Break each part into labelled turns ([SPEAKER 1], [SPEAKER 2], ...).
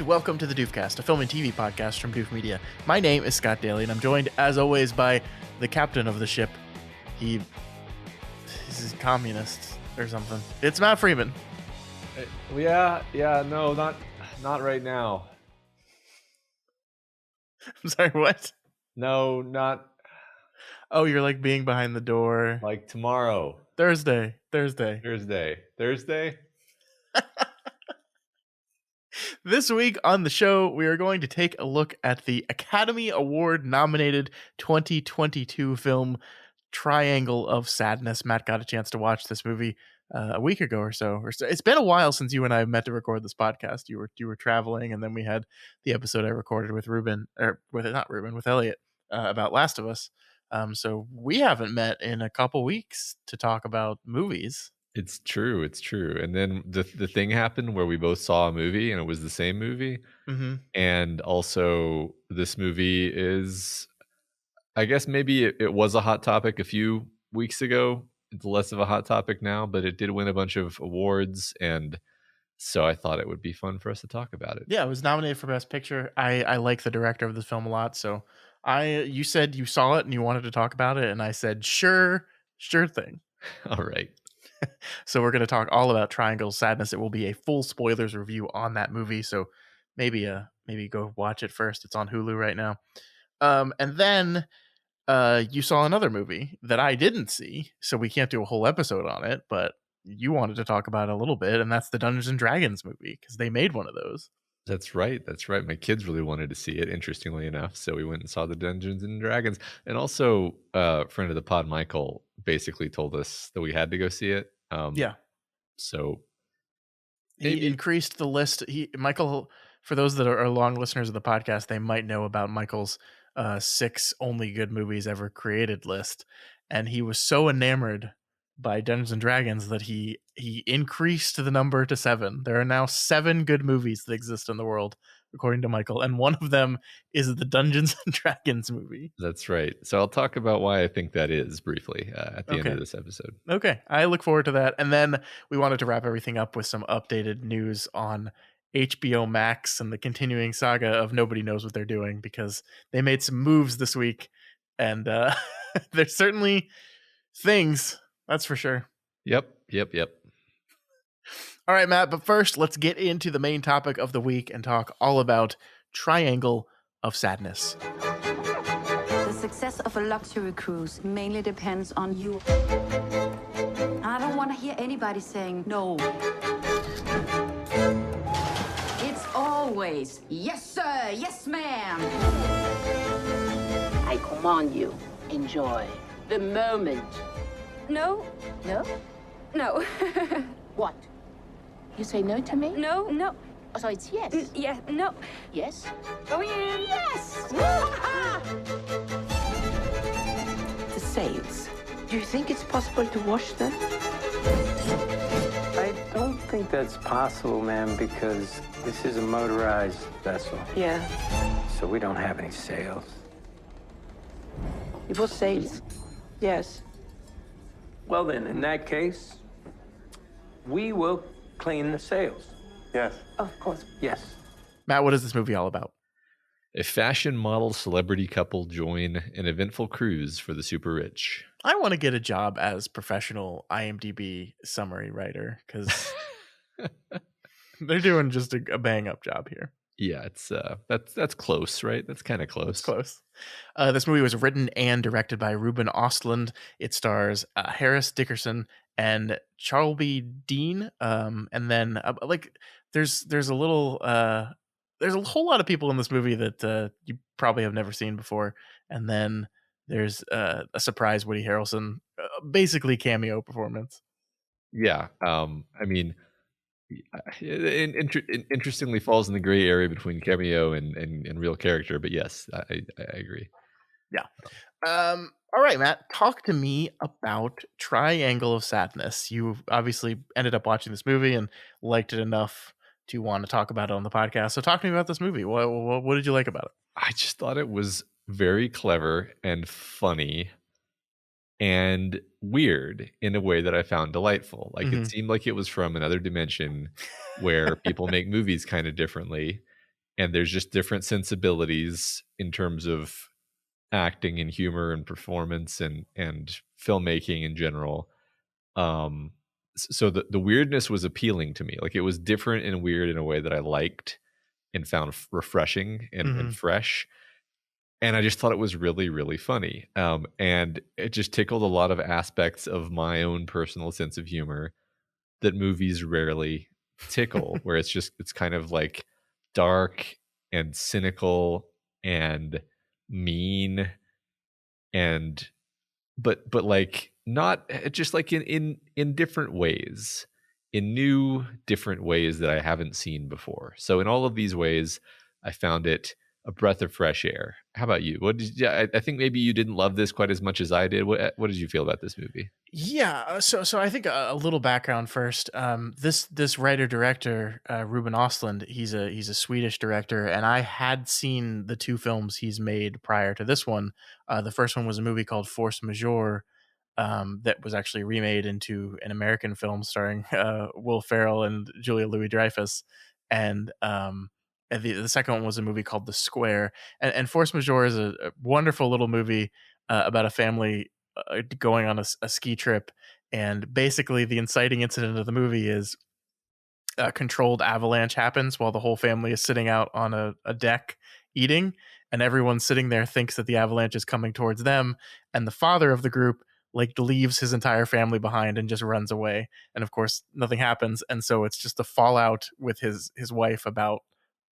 [SPEAKER 1] welcome to the Doofcast, a film and TV podcast from Doof Media. My name is Scott Daly, and I'm joined, as always, by the captain of the ship. He's a communist or something. It's Matt Freeman.
[SPEAKER 2] Yeah, no, not right now.
[SPEAKER 1] I'm sorry, what?
[SPEAKER 2] No, not
[SPEAKER 1] Oh, you're like being behind the door.
[SPEAKER 2] like tomorrow.
[SPEAKER 1] Thursday. This week on the show, we are going to take a look at the Academy Award nominated 2022 film Triangle of Sadness. Matt got a chance to watch this movie a week ago or so. It's been a while since you and I met to record this podcast. You were traveling, and then we had the episode I recorded with with Elliot about Last of Us. So we haven't met in a couple weeks to talk about movies.
[SPEAKER 2] It's true. And then the thing happened where we both saw a movie and it was the same movie.
[SPEAKER 1] Mm-hmm.
[SPEAKER 2] And also this movie is, I guess maybe it was a hot topic a few weeks ago. It's less of a hot topic now, but it did win a bunch of awards. And so I thought it would be fun for us to talk about it.
[SPEAKER 1] Yeah, it was nominated for Best Picture. I like the director of this film a lot. So you said you saw it and you wanted to talk about it. And I said, sure thing.
[SPEAKER 2] All right.
[SPEAKER 1] So we're going to talk all about Triangle of Sadness. It will be a full spoilers review on that movie. So maybe go watch it first. It's on Hulu right now. And then you saw another movie that I didn't see, so we can't do a whole episode on it, but you wanted to talk about it a little bit, and that's the Dungeons and Dragons movie, because they made one of those.
[SPEAKER 2] That's right. My kids really wanted to see it, interestingly enough. So we went and saw the Dungeons and Dragons. And also, a friend of the pod, Michael, basically told us that we had to go see it.
[SPEAKER 1] Yeah.
[SPEAKER 2] So
[SPEAKER 1] he increased the list. Michael, for those that are long listeners of the podcast, they might know about Michael's 6 only good movies ever created list. And he was so enamored by Dungeons and Dragons that he increased the number to 7. There are now 7 good movies that exist in the world, according to Michael, and one of them is the Dungeons and Dragons movie.
[SPEAKER 2] That's right. So I'll talk about why I think that is briefly at the end of this episode.
[SPEAKER 1] Okay, I look forward to that. And then we wanted to wrap everything up with some updated news on HBO Max and the continuing saga of nobody knows what they're doing, because they made some moves this week, and there's certainly things. That's for sure.
[SPEAKER 2] Yep.
[SPEAKER 1] All right, Matt, but first, let's get into the main topic of the week and talk all about Triangle of Sadness.
[SPEAKER 3] The success of a luxury cruise mainly depends on you. I don't want to hear anybody saying no. It's always, yes, sir, yes, ma'am.
[SPEAKER 4] I command you, enjoy the moment.
[SPEAKER 5] No.
[SPEAKER 4] No?
[SPEAKER 5] No.
[SPEAKER 4] What? You say no to me?
[SPEAKER 5] No.
[SPEAKER 4] Oh, so it's yes.
[SPEAKER 5] Yeah, no.
[SPEAKER 4] Yes?
[SPEAKER 5] Oh, yeah.
[SPEAKER 4] Yes! The sails. Do you think it's possible to wash them?
[SPEAKER 6] I don't think that's possible, ma'am, because this is a motorized vessel.
[SPEAKER 4] Yeah.
[SPEAKER 6] So we don't have any sails.
[SPEAKER 4] It was sails. Yes.
[SPEAKER 6] Well, then, in that case, we will clean the sails. Yes.
[SPEAKER 4] Of course.
[SPEAKER 6] Yes.
[SPEAKER 1] Matt, what is this movie all about?
[SPEAKER 2] A fashion model celebrity couple join an eventful cruise for the super rich.
[SPEAKER 1] I want to get a job as professional IMDb summary writer, because they're doing just a bang up job here.
[SPEAKER 2] Yeah, it's that's close, right? That's kind of close.
[SPEAKER 1] It's close. This movie was written and directed by Ruben Ostlund. It stars Harris Dickerson and Charlby Dean. And then there's a whole lot of people in this movie that you probably have never seen before. And then there's a surprise Woody Harrelson, basically cameo performance.
[SPEAKER 2] Yeah, I mean, it interestingly falls in the gray area between cameo and real character, but yes, I agree.
[SPEAKER 1] Yeah. All right, Matt, talk to me about Triangle of Sadness. You obviously ended up watching this movie and liked it enough to want to talk about it on the podcast. So talk to me about this movie. What did you like about it?
[SPEAKER 2] I just thought it was very clever and funny and weird in a way that I found delightful. Like, it seemed like it was from another dimension where people make movies kind of differently. and there's just different sensibilities in terms of acting and humor and performance and filmmaking in general. So the weirdness was appealing to me. Like, it was different and weird in a way that I liked and found refreshing and fresh. And I just thought it was really, really funny. And it just tickled a lot of aspects of my own personal sense of humor that movies rarely tickle, where it's kind of like dark and cynical and mean, and but like not just like in different ways, in new different ways that I haven't seen before. So in all of these ways, I found it a breath of fresh air. How about you? What did you, I think maybe you didn't love this quite as much as I did. What did you feel about this movie?
[SPEAKER 1] Yeah, so I think a little background first. This writer director, Ruben Östlund, he's a Swedish director, and I had seen the two films he's made prior to this one. The first one was a movie called Force Majeure, that was actually remade into an American film starring Will Ferrell and Julia Louis-Dreyfus, and the second one was a movie called The Square. And Force Majeure is a wonderful little movie about a family going on a ski trip, and basically the inciting incident of the movie is a controlled avalanche happens while the whole family is sitting out on a deck eating, and everyone sitting there thinks that the avalanche is coming towards them, and the father of the group like leaves his entire family behind and just runs away, and of course nothing happens, and so it's just a fallout with his wife about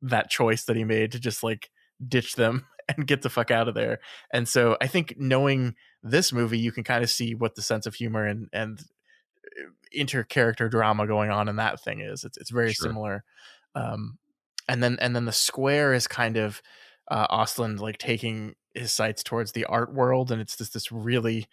[SPEAKER 1] that choice that he made to just like ditch them and get the fuck out of there. And so I think knowing this movie, you can kind of see what the sense of humor and inter-character drama going on in that thing is. It's very
[SPEAKER 2] Sure.
[SPEAKER 1] similar. And then The Square is kind of Ostland like taking his sights towards the art world, and it's this really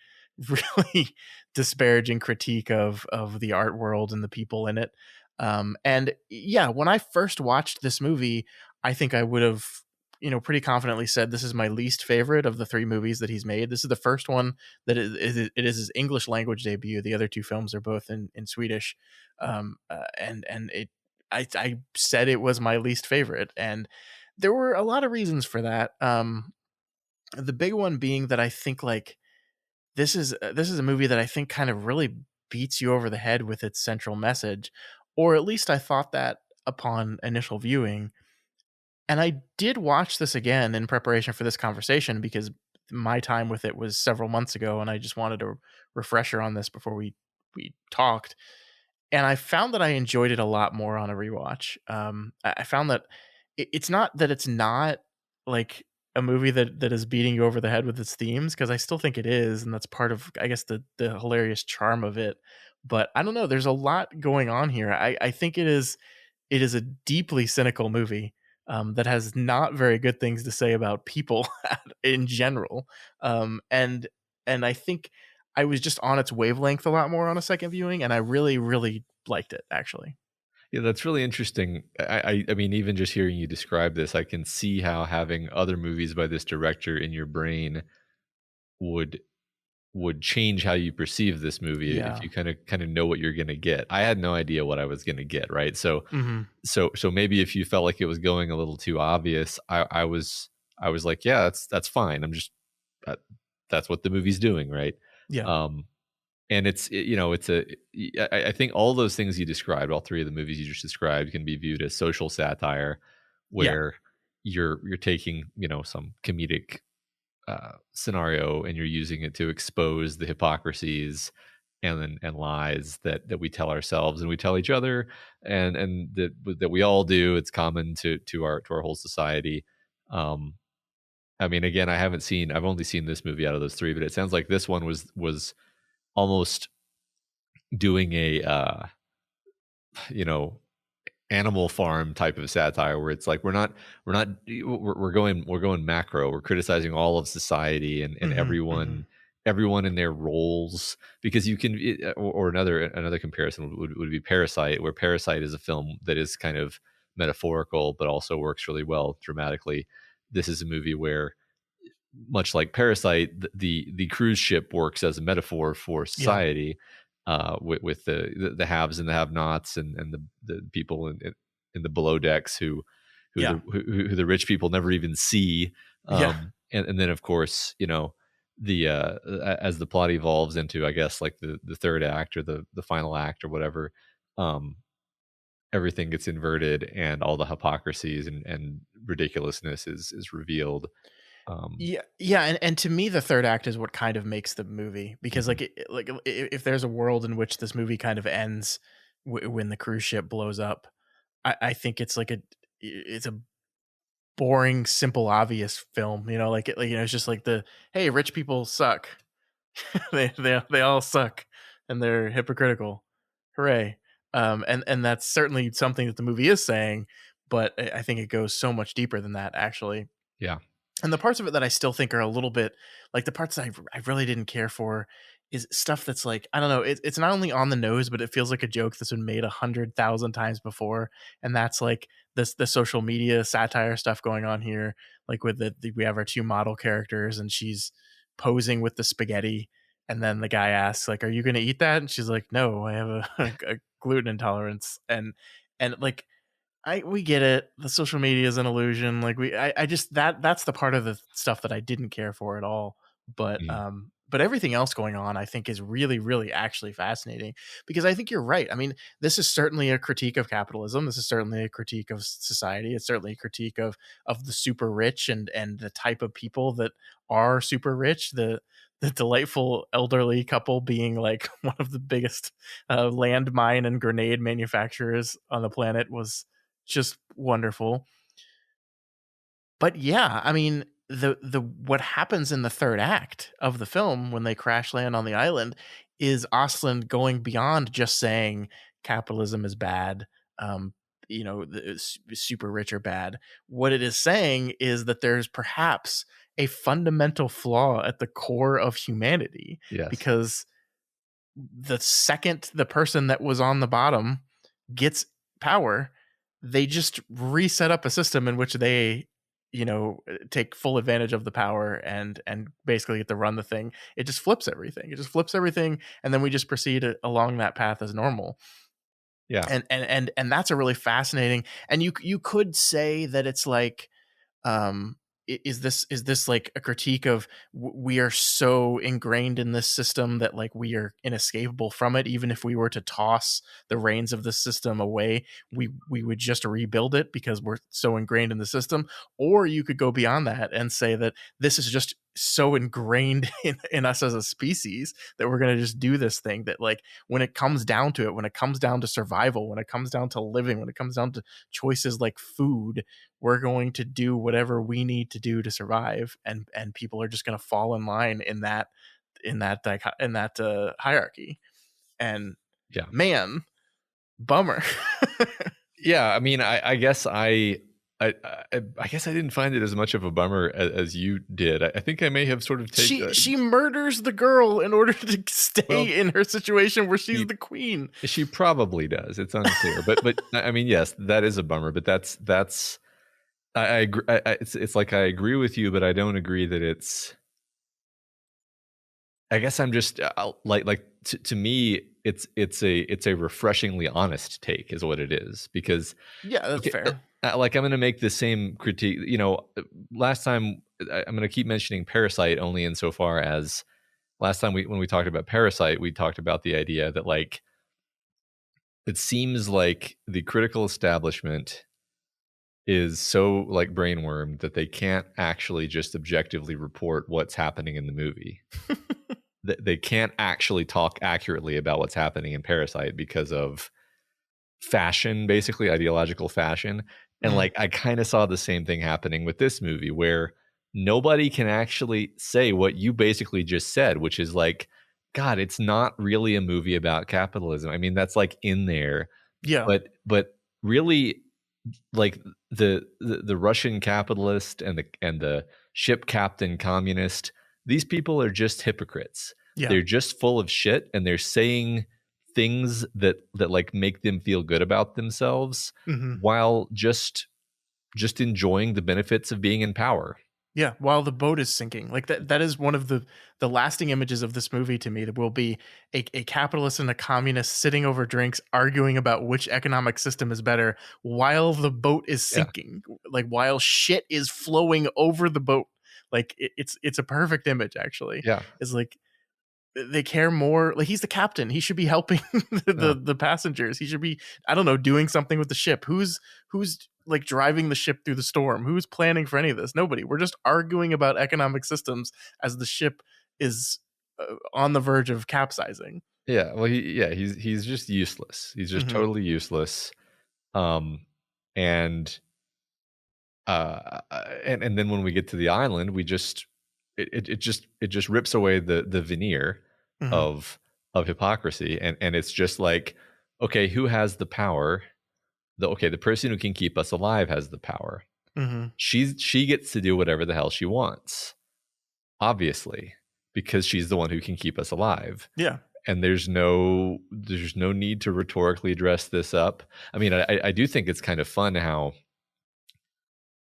[SPEAKER 1] really disparaging critique of the art world and the people in it. And yeah, when I first watched this movie, I think I would have, pretty confidently said this is my least favorite of the three movies that he's made. This is the first one that it is his English language debut. The other two films are both in Swedish. And I said it was my least favorite, and there were a lot of reasons for that. The big one being that I think like this is a movie that I think kind of really beats you over the head with its central message, or at least I thought that upon initial viewing. And I did watch this again in preparation for this conversation because my time with it was several months ago, and I just wanted a refresher on this before we talked. And I found that I enjoyed it a lot more on a rewatch. I found that it's not that it's not like a movie that is beating you over the head with its themes, because I still think it is, and that's part of, I guess, the hilarious charm of it. But I don't know, there's a lot going on here. I think it is a deeply cynical movie that has not very good things to say about people in general. And I think I was just on its wavelength a lot more on a second viewing, and I really, really liked it, actually.
[SPEAKER 2] Yeah, that's really interesting. I mean, even just hearing you describe this, I can see how having other movies by this director in your brain would change how you perceive this movie.
[SPEAKER 1] Yeah.
[SPEAKER 2] If you kind of know what you're going to get. I had no idea what I was going to get, right? So so maybe if you felt like it was going a little too obvious, I was like, yeah, that's fine. I'm just that's what the movie's doing, right?
[SPEAKER 1] Yeah.
[SPEAKER 2] And I think all those things you described, all three of the movies you just described, can be viewed as social satire, where you're taking some comedic scenario and you're using it to expose the hypocrisies and lies that we tell ourselves and we tell each other, and that we all do. It's common to our whole society. I mean, again, I've only seen this movie out of those three, but it sounds like this one was almost doing a Animal Farm type of satire, where it's like we're going macro. We're criticizing all of society and everyone in their roles, because you can or another comparison would be Parasite, where Parasite is a film that is kind of metaphorical but also works really well dramatically. This is a movie where, much like Parasite, the cruise ship works as a metaphor for society, with the haves and the have-nots and the people in the below decks who
[SPEAKER 1] Yeah.
[SPEAKER 2] who the rich people never even see. And then of course, the as the plot evolves into, I guess, like the third act or the final act or whatever, everything gets inverted and all the hypocrisies and ridiculousness is revealed.
[SPEAKER 1] And to me, the third act is what kind of makes the movie, because like if there's a world in which this movie kind of ends when the cruise ship blows up, I think it's like it's a boring, simple, obvious film. It's just like hey, rich people suck. they all suck, and they're hypocritical. Hooray! And that's certainly something that the movie is saying, but I think it goes so much deeper than that, actually.
[SPEAKER 2] Yeah.
[SPEAKER 1] And the parts of it that I still think are a little bit like the parts that I really didn't care for is stuff that's like, I don't know, it's not only on the nose, but it feels like a joke that's been made 100,000 times before. And that's like the social media satire stuff going on here. Like with we have our two model characters and she's posing with the spaghetti. And then the guy asks, like, are you going to eat that? And she's like, no, I have a gluten intolerance. And like, we get it. The social media is an illusion. Like I just that's the part of the stuff that I didn't care for at all. But everything else going on, I think, is really, really actually fascinating, because I think you're right. I mean, this is certainly a critique of capitalism. This is certainly a critique of society. It's certainly a critique of the super rich and the type of people that are super rich. The delightful elderly couple being like one of the biggest landmine and grenade manufacturers on the planet was just wonderful. But yeah, I mean, the what happens in the third act of the film when they crash land on the island is Aslan going beyond just saying capitalism is bad, the super rich are bad. What it is saying is that there's perhaps a fundamental flaw at the core of humanity.
[SPEAKER 2] Yes.
[SPEAKER 1] Because the second the person that was on the bottom gets power, they just reset up a system in which they, take full advantage of the power and basically get to run the thing. It just flips everything. And then we just proceed along that path as normal.
[SPEAKER 2] Yeah.
[SPEAKER 1] And that's a really fascinating, and you could say that it's like, is this like a critique of we are so ingrained in this system that like we are inescapable from it? Even if we were to toss the reins of the system away, we would just rebuild it because we're so ingrained in the system. Or you could go beyond that and say that this is just so ingrained in us as a species that we're going to just do this thing, that like when it comes down to it, when it comes down to survival, when it comes down to living, when it comes down to choices like food, we're going to do whatever we need to do to survive, and people are just going to fall in line in that hierarchy. And
[SPEAKER 2] yeah,
[SPEAKER 1] man, bummer.
[SPEAKER 2] Yeah, I mean, I guess I guess I didn't find it as much of a bummer as you did. I think I may have sort of taken.
[SPEAKER 1] She murders the girl in order to stay in her situation where she's the queen.
[SPEAKER 2] She probably does. It's unclear, but I mean, yes, that is a bummer. But that's I agree. It's like I agree with you, but I don't agree that it's. I guess I'm just like to me, it's a refreshingly honest take, is what it is, because
[SPEAKER 1] that's fair.
[SPEAKER 2] Like I'm going to make the same critique. Last time I'm going to keep mentioning Parasite only insofar as last time when we talked about Parasite, we talked about the idea that like it seems like the critical establishment is so like brainwormed that they can't actually just objectively report what's happening in the movie. They can't actually talk accurately about what's happening in Parasite because of fashion, basically ideological fashion. And like I kind of saw the same thing happening with this movie, where nobody can actually say what you basically just said, which is like, God, it's not really a movie about capitalism. I mean, that's like in there.
[SPEAKER 1] Yeah.
[SPEAKER 2] But really, like the Russian capitalist and the ship captain communist, these people are just hypocrites. Yeah. They're just full of shit, and they're saying things that like make them feel good about themselves while just enjoying the benefits of being in power.
[SPEAKER 1] Yeah, while the boat is sinking. Like that is one of the lasting images of this movie to me. That will be a capitalist and a communist sitting over drinks arguing about which economic system is better while the boat is
[SPEAKER 2] Yeah.
[SPEAKER 1] sinking. Like while shit is flowing over the boat. Like it's a perfect image actually.
[SPEAKER 2] Yeah.
[SPEAKER 1] It's like they care more. Like he's the captain. He should be helping the passengers. He should be, I don't know, doing something with the ship. Who's like driving the ship through the storm? Who's planning for any of this? Nobody. We're just arguing about economic systems as the ship is on the verge of capsizing.
[SPEAKER 2] Yeah. Well, he's just useless. He's just totally useless. And then when we get to the island, we just it just rips away the veneer of hypocrisy, and it's just like, okay, who has the power? The person who can keep us alive has the power. She gets to do whatever the hell she wants, obviously, because she's the one who can keep us alive.
[SPEAKER 1] Yeah.
[SPEAKER 2] And there's no need to rhetorically dress this up. I mean, I do think it's kind of fun how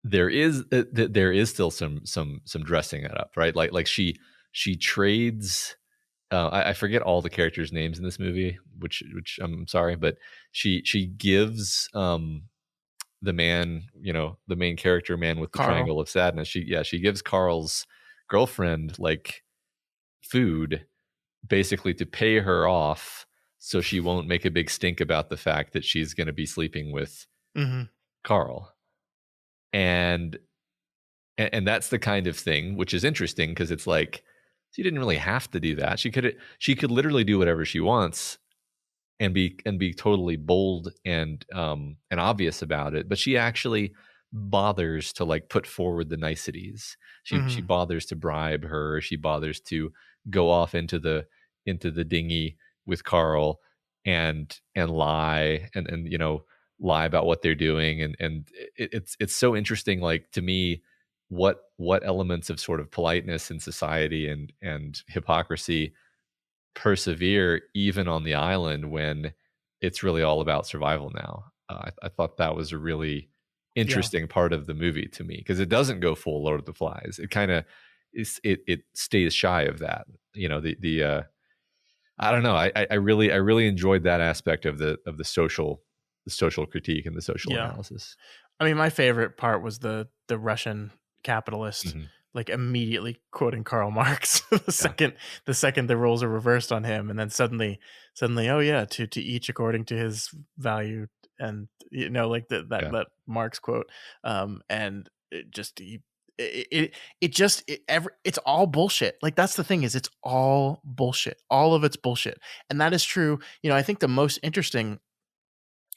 [SPEAKER 2] there is still some dressing it up, right? Like she trades. I forget all the characters' names in this movie, which I'm sorry, but she gives the man, the main character, man with the
[SPEAKER 1] Carl.
[SPEAKER 2] triangle of sadness. She gives Carl's girlfriend like food, basically to pay her off, so she won't make a big stink about the fact that she's going to be sleeping with Carl. And that's the kind of thing which is interesting, because it's like she didn't really have to do that. She could literally do whatever she wants and be totally bold and obvious about it, but she actually bothers to like put forward the niceties. She bothers to bribe her. She bothers to go off into the dinghy with Carl and lie and lie about what they're doing, and it's so interesting, like, to me, what elements of sort of politeness in society and hypocrisy persevere even on the island when it's really all about survival now. I thought that was a really interesting part of the movie to me, because it doesn't go full Lord of the Flies. It kind of it stays shy of that. I don't know. I really enjoyed that aspect of the social critique and the social analysis.
[SPEAKER 1] I mean, my favorite part was the Russian capitalist like immediately quoting Karl Marx the second the roles are reversed on him, and then suddenly oh yeah, to each according to his value, and like that Marx quote, and it's all bullshit. Like, that's the thing, is it's all bullshit. All of it's bullshit. And that is true. I think the most interesting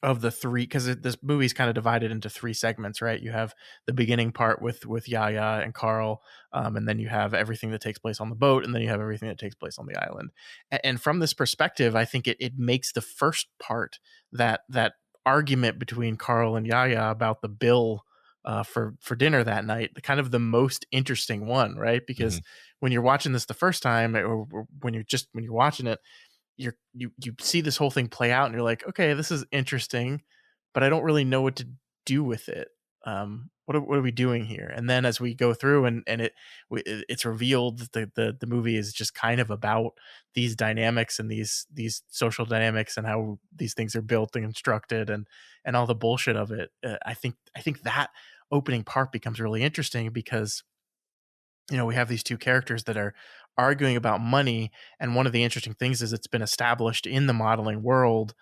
[SPEAKER 1] of the three, because this movie is kind of divided into three segments, right? You have the beginning part with Yaya and Carl, and then you have everything that takes place on the boat, and then you have everything that takes place on the island. And from this perspective, I think it makes the first part, that argument between Carl and Yaya about the bill for dinner that night, the kind of the most interesting one, right? Because when you're watching this the first time, or when you're watching it, you see this whole thing play out, and you're like, okay, this is interesting, but I don't really know what to do with it. What are we doing here? And then as we go through, and it's revealed that the movie is just kind of about these dynamics and these social dynamics, and how these things are built and constructed, and all the bullshit of it. I think that opening part becomes really interesting, because we have these two characters that are arguing about money. And one of the interesting things is, it's been established in the modeling world,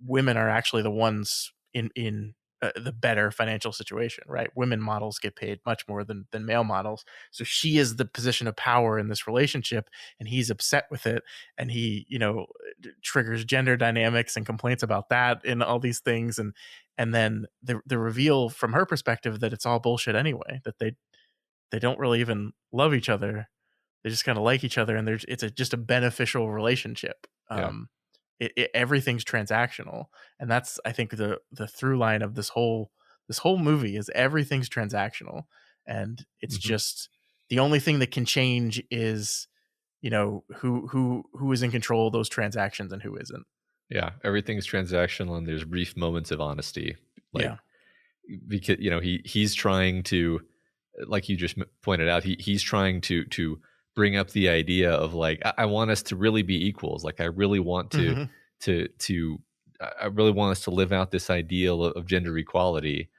[SPEAKER 1] women are actually the ones in the better financial situation, right? Women models get paid much more than male models. So she is the position of power in this relationship, and he's upset with it. And he, triggers gender dynamics and complaints about that and all these things. And then the reveal from her perspective that it's all bullshit anyway, that they don't really even love each other. They just kind of like each other, and it's just a beneficial relationship. Everything's transactional, and that's, I think, the through line of this whole movie is everything's transactional, and it's just the only thing that can change is who is in control of those transactions and who isn't.
[SPEAKER 2] Yeah, everything's transactional, and there's brief moments of honesty, because he's trying to like you just pointed out, he's trying to bring up the idea of like, I want us to really be equals. Like I really want to I really want us to live out this ideal of gender equality.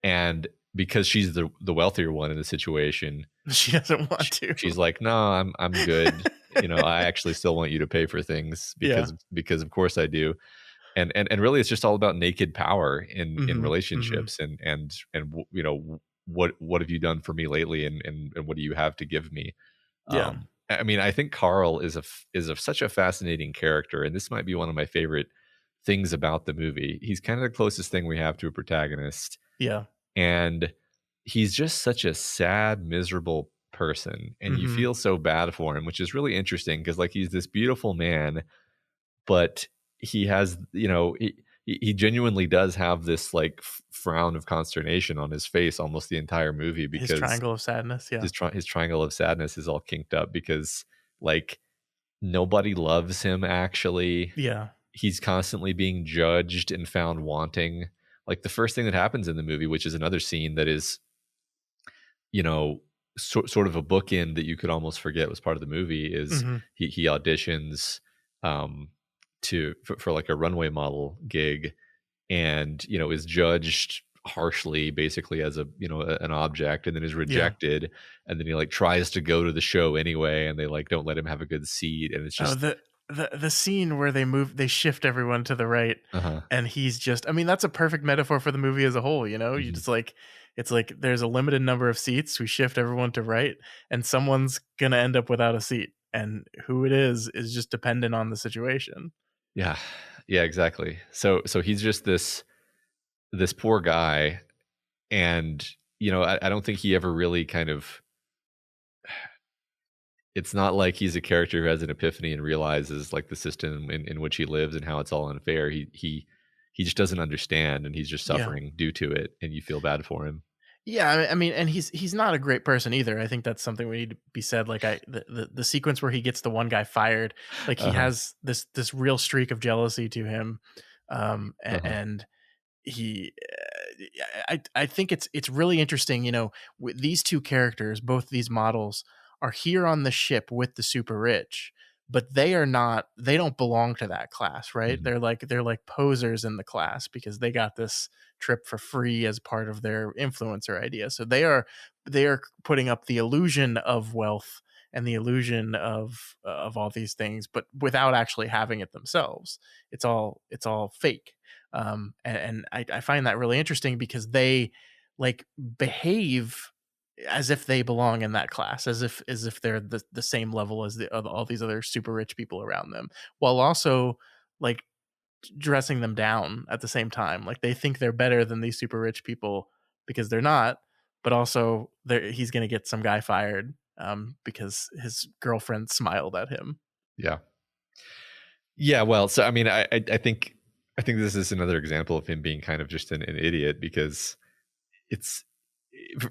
[SPEAKER 2] And because she's the wealthier one in the situation,
[SPEAKER 1] she doesn't want to.
[SPEAKER 2] She's like, no, I'm good. I actually still want you to pay for things because of course I do. And really it's just all about naked power in relationships and what have you done for me lately and what do you have to give me?
[SPEAKER 1] Yeah.
[SPEAKER 2] I mean, I think Carl is such a fascinating character, and this might be one of my favorite things about the movie. He's kind of the closest thing we have to a protagonist.
[SPEAKER 1] Yeah.
[SPEAKER 2] And he's just such a sad, miserable person, and you feel so bad for him, which is really interesting because like he's this beautiful man, but he has, he genuinely does have this like frown of consternation on his face almost the entire movie because
[SPEAKER 1] his triangle of sadness,
[SPEAKER 2] his triangle of sadness is all kinked up because like nobody loves him actually.
[SPEAKER 1] Yeah.
[SPEAKER 2] He's constantly being judged and found wanting. Like the first thing that happens in the movie, which is another scene that is, sort of a bookend that you could almost forget was part of the movie, is he auditions for like a runway model gig, and is judged harshly, basically as an object, and then is rejected, and then he like tries to go to the show anyway, and they like don't let him have a good seat, and it's just
[SPEAKER 1] the scene where they shift everyone to the right, and he's just, I mean, that's a perfect metaphor for the movie as a whole. You just like, it's like there's a limited number of seats, we shift everyone to right, and someone's gonna end up without a seat, and who it is just dependent on the situation.
[SPEAKER 2] Yeah, exactly. So he's just this poor guy, and I don't think he ever really kind of, it's not like he's a character who has an epiphany and realizes like the system in which he lives and how it's all unfair. He just doesn't understand, and he's just suffering due to it, and you feel bad for him.
[SPEAKER 1] Yeah, I mean, and he's not a great person either. I think that's something we need to be said. Like the sequence where he gets the one guy fired, like he has this real streak of jealousy to him, and he, I think it's really interesting. With these two characters, both these models are here on the ship with the super rich, but they don't belong to that class, right? They're like posers in the class because they got this trip for free as part of their influencer idea. So they are putting up the illusion of wealth and the illusion of all these things, but without actually having it themselves. It's all fake. And I find that really interesting because they like behave as if they belong in that class, as if they're the same level as all these other super rich people around them, while also like dressing them down at the same time. Like they think they're better than these super rich people because they're not, but also he's going to get some guy fired because his girlfriend smiled at him.
[SPEAKER 2] Yeah. Well, so I mean, I think this is another example of him being kind of just an idiot, because it's,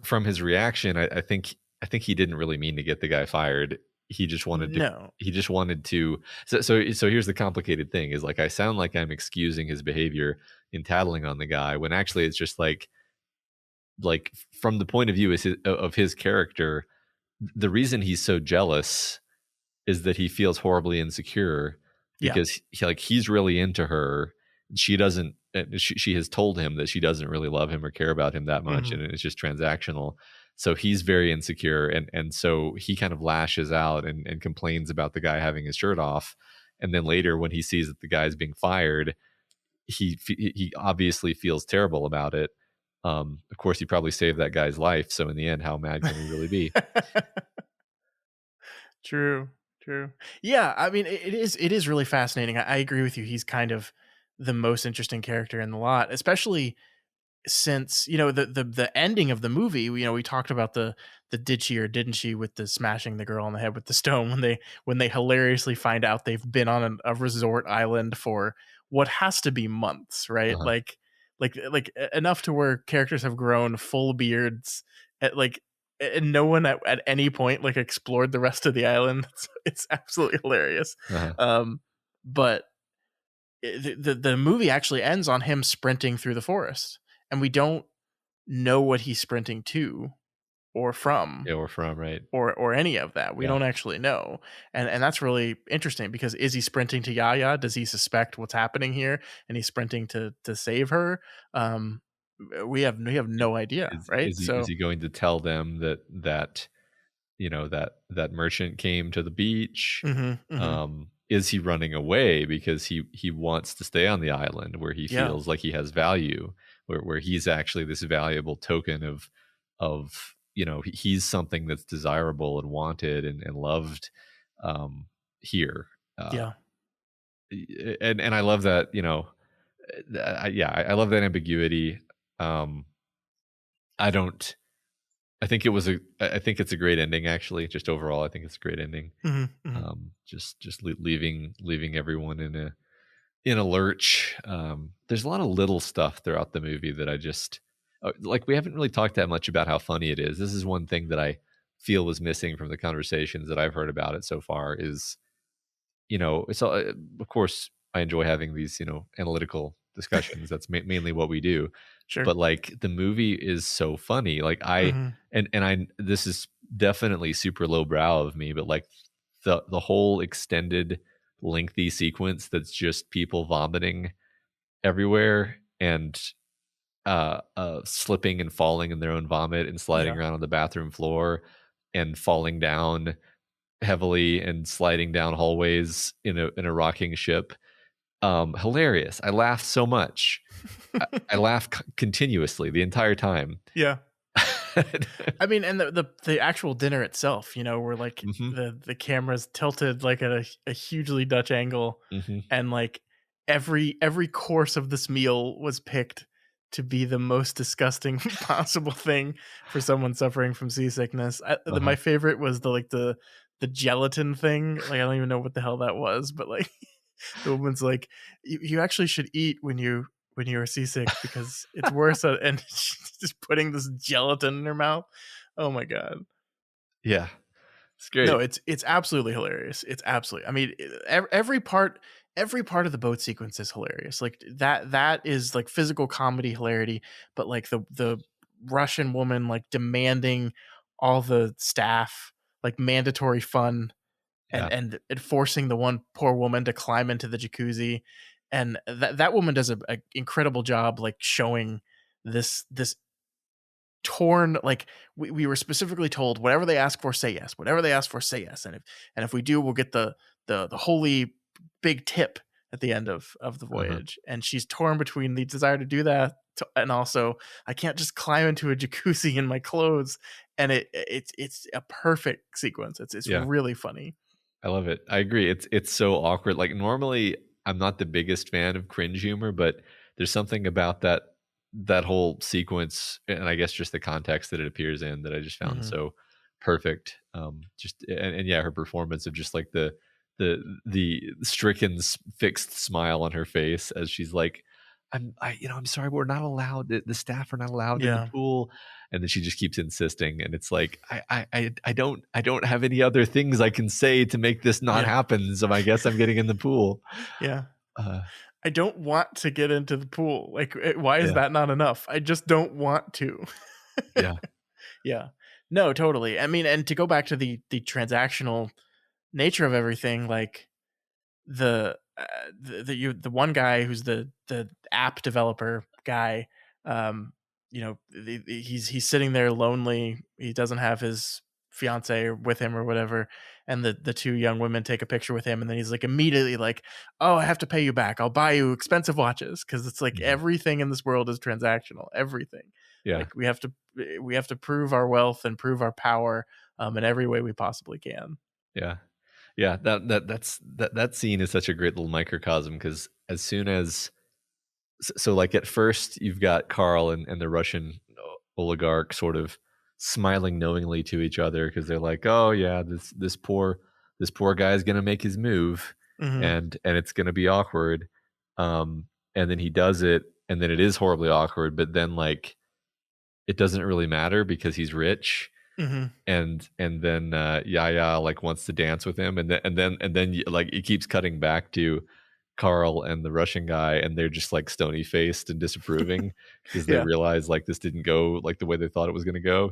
[SPEAKER 2] from his reaction, I think he didn't really mean to get the guy fired. He just wanted to.
[SPEAKER 1] No.
[SPEAKER 2] He just wanted to. So here's the complicated thing: is like I sound like I'm excusing his behavior in tattling on the guy, when actually it's just like from the point of view of his character, the reason he's so jealous is that he feels horribly insecure because he's really into her. She doesn't. She has told him that she doesn't really love him or care about him that much, and it's just transactional. So he's very insecure, and so he kind of lashes out and complains about the guy having his shirt off. And then later, when he sees that the guy's being fired, he obviously feels terrible about it. Of course, he probably saved that guy's life. So in the end, how mad can he really be?
[SPEAKER 1] True. Yeah, I mean, it is really fascinating. I agree with you. He's kind of the most interesting character in the lot, especially since the ending of the movie. We talked about the did she or didn't she with the smashing the girl on the head with the stone, when they hilariously find out they've been on a resort island for what has to be months, right? Like enough to where characters have grown full beards and no one at any point like explored the rest of the island. It's absolutely hilarious. But the movie actually ends on him sprinting through the forest, and we don't know what he's sprinting to. or from,
[SPEAKER 2] Yeah, or from, right.
[SPEAKER 1] or any of that. We
[SPEAKER 2] Yeah.
[SPEAKER 1] don't actually know. And that's really interesting, because is he sprinting to Yaya? Does he suspect what's happening here and he's sprinting to save her? We have no idea, right?
[SPEAKER 2] Is he going to tell them that that merchant came to the beach? Is he running away because he wants to stay on the island where he
[SPEAKER 1] Yeah.
[SPEAKER 2] feels like he has value, where he's actually this valuable token of he's something that's desirable and wanted and loved here.
[SPEAKER 1] Yeah.
[SPEAKER 2] And I love that, I love that ambiguity. I think it's a great ending, actually. Just overall, I think it's a great ending. Just leaving everyone in a lurch. There's a lot of little stuff throughout the movie that I just like. We haven't really talked that much about how funny it is. This is one thing that I feel was missing from the conversations that I've heard about it so far. Is it's all, of course I enjoy having these analytical discussions. That's mainly what we do.
[SPEAKER 1] Sure.
[SPEAKER 2] But like, the movie is so funny. Like I this is definitely super lowbrow of me, but like the whole extended lengthy sequence that's just people vomiting everywhere and slipping and falling in their own vomit and sliding around on the bathroom floor and falling down heavily and sliding down hallways in a rocking ship. Hilarious. I laughed so much. I laughed continuously the entire time.
[SPEAKER 1] Yeah. I mean, and the actual dinner itself, where like the camera's tilted like at a hugely Dutch angle, and like every course of this meal was picked to be the most disgusting possible thing for someone suffering from seasickness. My favorite was the gelatin thing. Like, I don't even know what the hell that was, but like the woman's like, you actually should eat when you are seasick, because it's worse. And she's just putting this gelatin in her mouth. Oh my God.
[SPEAKER 2] Yeah. It's great.
[SPEAKER 1] No, it's absolutely hilarious. It's absolutely, I mean, every part of the boat sequence is hilarious. Like that is like physical comedy hilarity, but like the Russian woman like demanding all the staff like mandatory fun, and forcing the one poor woman to climb into the jacuzzi, and that woman does a incredible job like showing this torn, like we were specifically told, whatever they ask for, say yes. Whatever they ask for, say yes. And if we do, we'll get the holy big tip at the end of the voyage. And she's torn between the desire to do that and also, I can't just climb into a jacuzzi in my clothes. And it's a perfect sequence. It's really funny.
[SPEAKER 2] I love it. I agree. It's so awkward. Like, normally I'm not the biggest fan of cringe humor, but there's something about that whole sequence, and I guess just the context that it appears in, that I just found so perfect. Just and yeah, her performance of just like the stricken fixed smile on her face as she's like, I'm sorry, we're not allowed, the staff are not allowed in the pool. And then she just keeps insisting, and it's like, I don't have any other things I can say to make this not happen, so I guess I'm getting in the pool.
[SPEAKER 1] I don't want to get into the pool. Like, why is that not enough? I just don't want to. Yeah. No, totally. I mean, and to go back to the transactional nature of everything, like the one guy who's the app developer guy, he's sitting there lonely. He doesn't have his fiance with him or whatever, and the two young women take a picture with him, and then he's like immediately like, oh, I have to pay you back, I'll buy you expensive watches, because it's like everything in this world is transactional. Everything. Like, we have to prove our wealth and prove our power in every way we possibly can.
[SPEAKER 2] That scene is such a great little microcosm, because as soon as like at first you've got Carl and the Russian oligarch sort of smiling knowingly to each other, because they're like, oh yeah, this poor guy is gonna make his move, and it's gonna be awkward, and then he does it, and then it is horribly awkward, but then like it doesn't really matter because he's rich. And then Yaya like wants to dance with him, and then like it keeps cutting back to Carl and the Russian guy, and they're just like stony faced and disapproving because they realize like this didn't go like the way they thought it was going to go,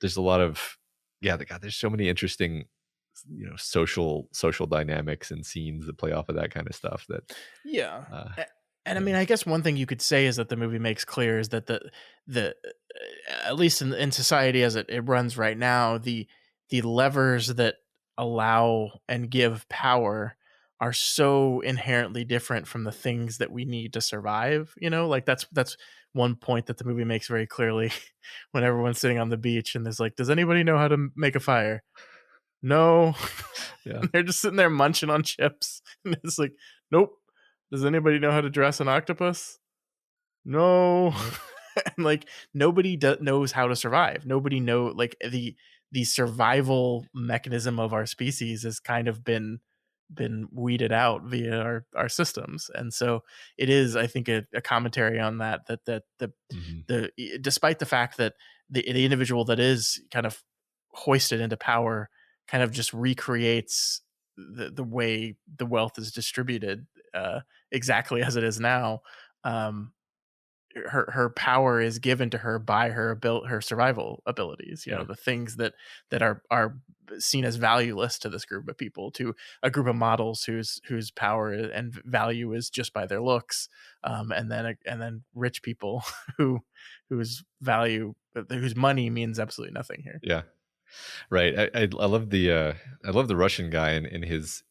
[SPEAKER 2] There's a lot of God, there's so many interesting social dynamics and scenes that play off of that kind of stuff that
[SPEAKER 1] And I mean, I guess one thing you could say is that the movie makes clear is that the at least in society as it runs right now, the levers that allow and give power are so inherently different from the things that we need to survive. Like that's one point that the movie makes very clearly when everyone's sitting on the beach and there's like, does anybody know how to make a fire? No.
[SPEAKER 2] Yeah.
[SPEAKER 1] They're just sitting there munching on chips. And it's like, nope. Does anybody know how to dress an octopus? No. And like nobody knows how to survive. Nobody like the survival mechanism of our species has kind of been weeded out via our systems. And so it is, I think, a commentary on that the despite the fact that the individual that is kind of hoisted into power kind of just recreates the way the wealth is distributed exactly as it is now. Her power is given to her by her survival abilities. The things that are seen as valueless to this group of people, to a group of models whose power and value is just by their looks, and then rich people whose money means absolutely nothing here.
[SPEAKER 2] Yeah. Right. I love the Russian guy in his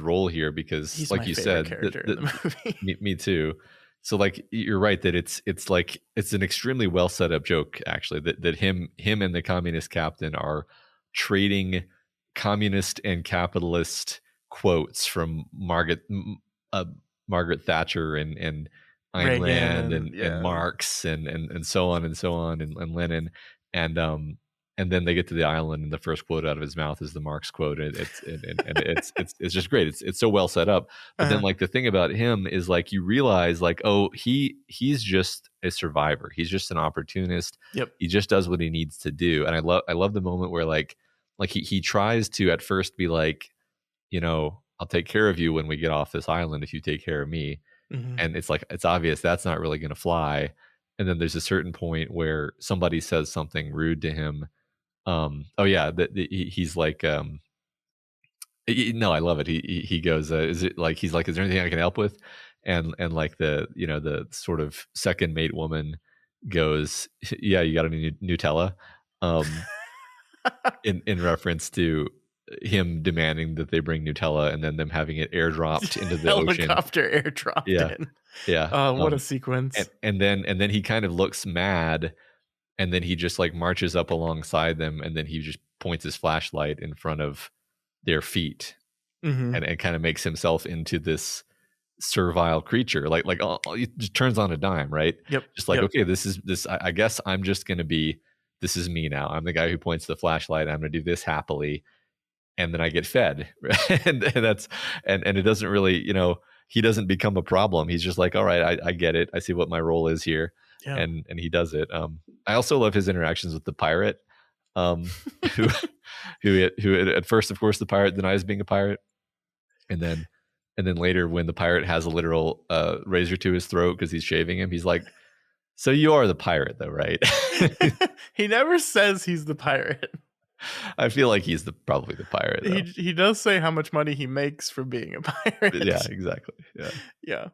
[SPEAKER 2] role here, because
[SPEAKER 1] he's
[SPEAKER 2] like
[SPEAKER 1] my
[SPEAKER 2] you
[SPEAKER 1] favorite
[SPEAKER 2] said,
[SPEAKER 1] character in the movie.
[SPEAKER 2] me too. So like you're right that it's an extremely well set up joke actually, that him and the communist captain are trading communist and capitalist quotes from Margaret Thatcher and Ayn
[SPEAKER 1] Reagan
[SPEAKER 2] Rand
[SPEAKER 1] and
[SPEAKER 2] Marx and so on and Lenin, and then they get to the island, and the first quote out of his mouth is the Marx quote. It's just great. It's so well set up. But then like the thing about him is like you realize like, oh, he's just a survivor. He's just an opportunist.
[SPEAKER 1] Yep.
[SPEAKER 2] He just does what he needs to do. And I love the moment where like he tries to at first be like, I'll take care of you when we get off this island if you take care of me.
[SPEAKER 1] Mm-hmm.
[SPEAKER 2] And it's like it's obvious that's not really going to fly. And then there's a certain point where somebody says something rude to him. He's like, no, I love it. He goes, is it like, he's like, is there anything I can help with? And like the sort of second mate woman goes, yeah, you got any Nutella? In reference to him demanding that they bring Nutella and then them having it airdropped into the ocean.
[SPEAKER 1] Helicopter airdropped in.
[SPEAKER 2] Yeah.
[SPEAKER 1] Oh, what a sequence.
[SPEAKER 2] And then he kind of looks mad. And then he just like marches up alongside them, and then he just points his flashlight in front of their feet, and kind of makes himself into this servile creature. Like it just turns on a dime, right?
[SPEAKER 1] Yep.
[SPEAKER 2] Just like, okay, this. I guess I'm just gonna be. This is me now. I'm the guy who points the flashlight. I'm gonna do this happily, and then I get fed, and it doesn't really, he doesn't become a problem. He's just like, all right, I get it. I see what my role is here. Yeah. And he does it. I also love his interactions with the pirate, who at first, of course, the pirate denies being a pirate, and then later when the pirate has a literal razor to his throat because he's shaving him, he's like, "So you are the pirate, though, right?"
[SPEAKER 1] He never says he's the pirate.
[SPEAKER 2] I feel like he's probably the pirate.
[SPEAKER 1] He does say how much money he makes for being a pirate.
[SPEAKER 2] Yeah, exactly.
[SPEAKER 1] Yeah.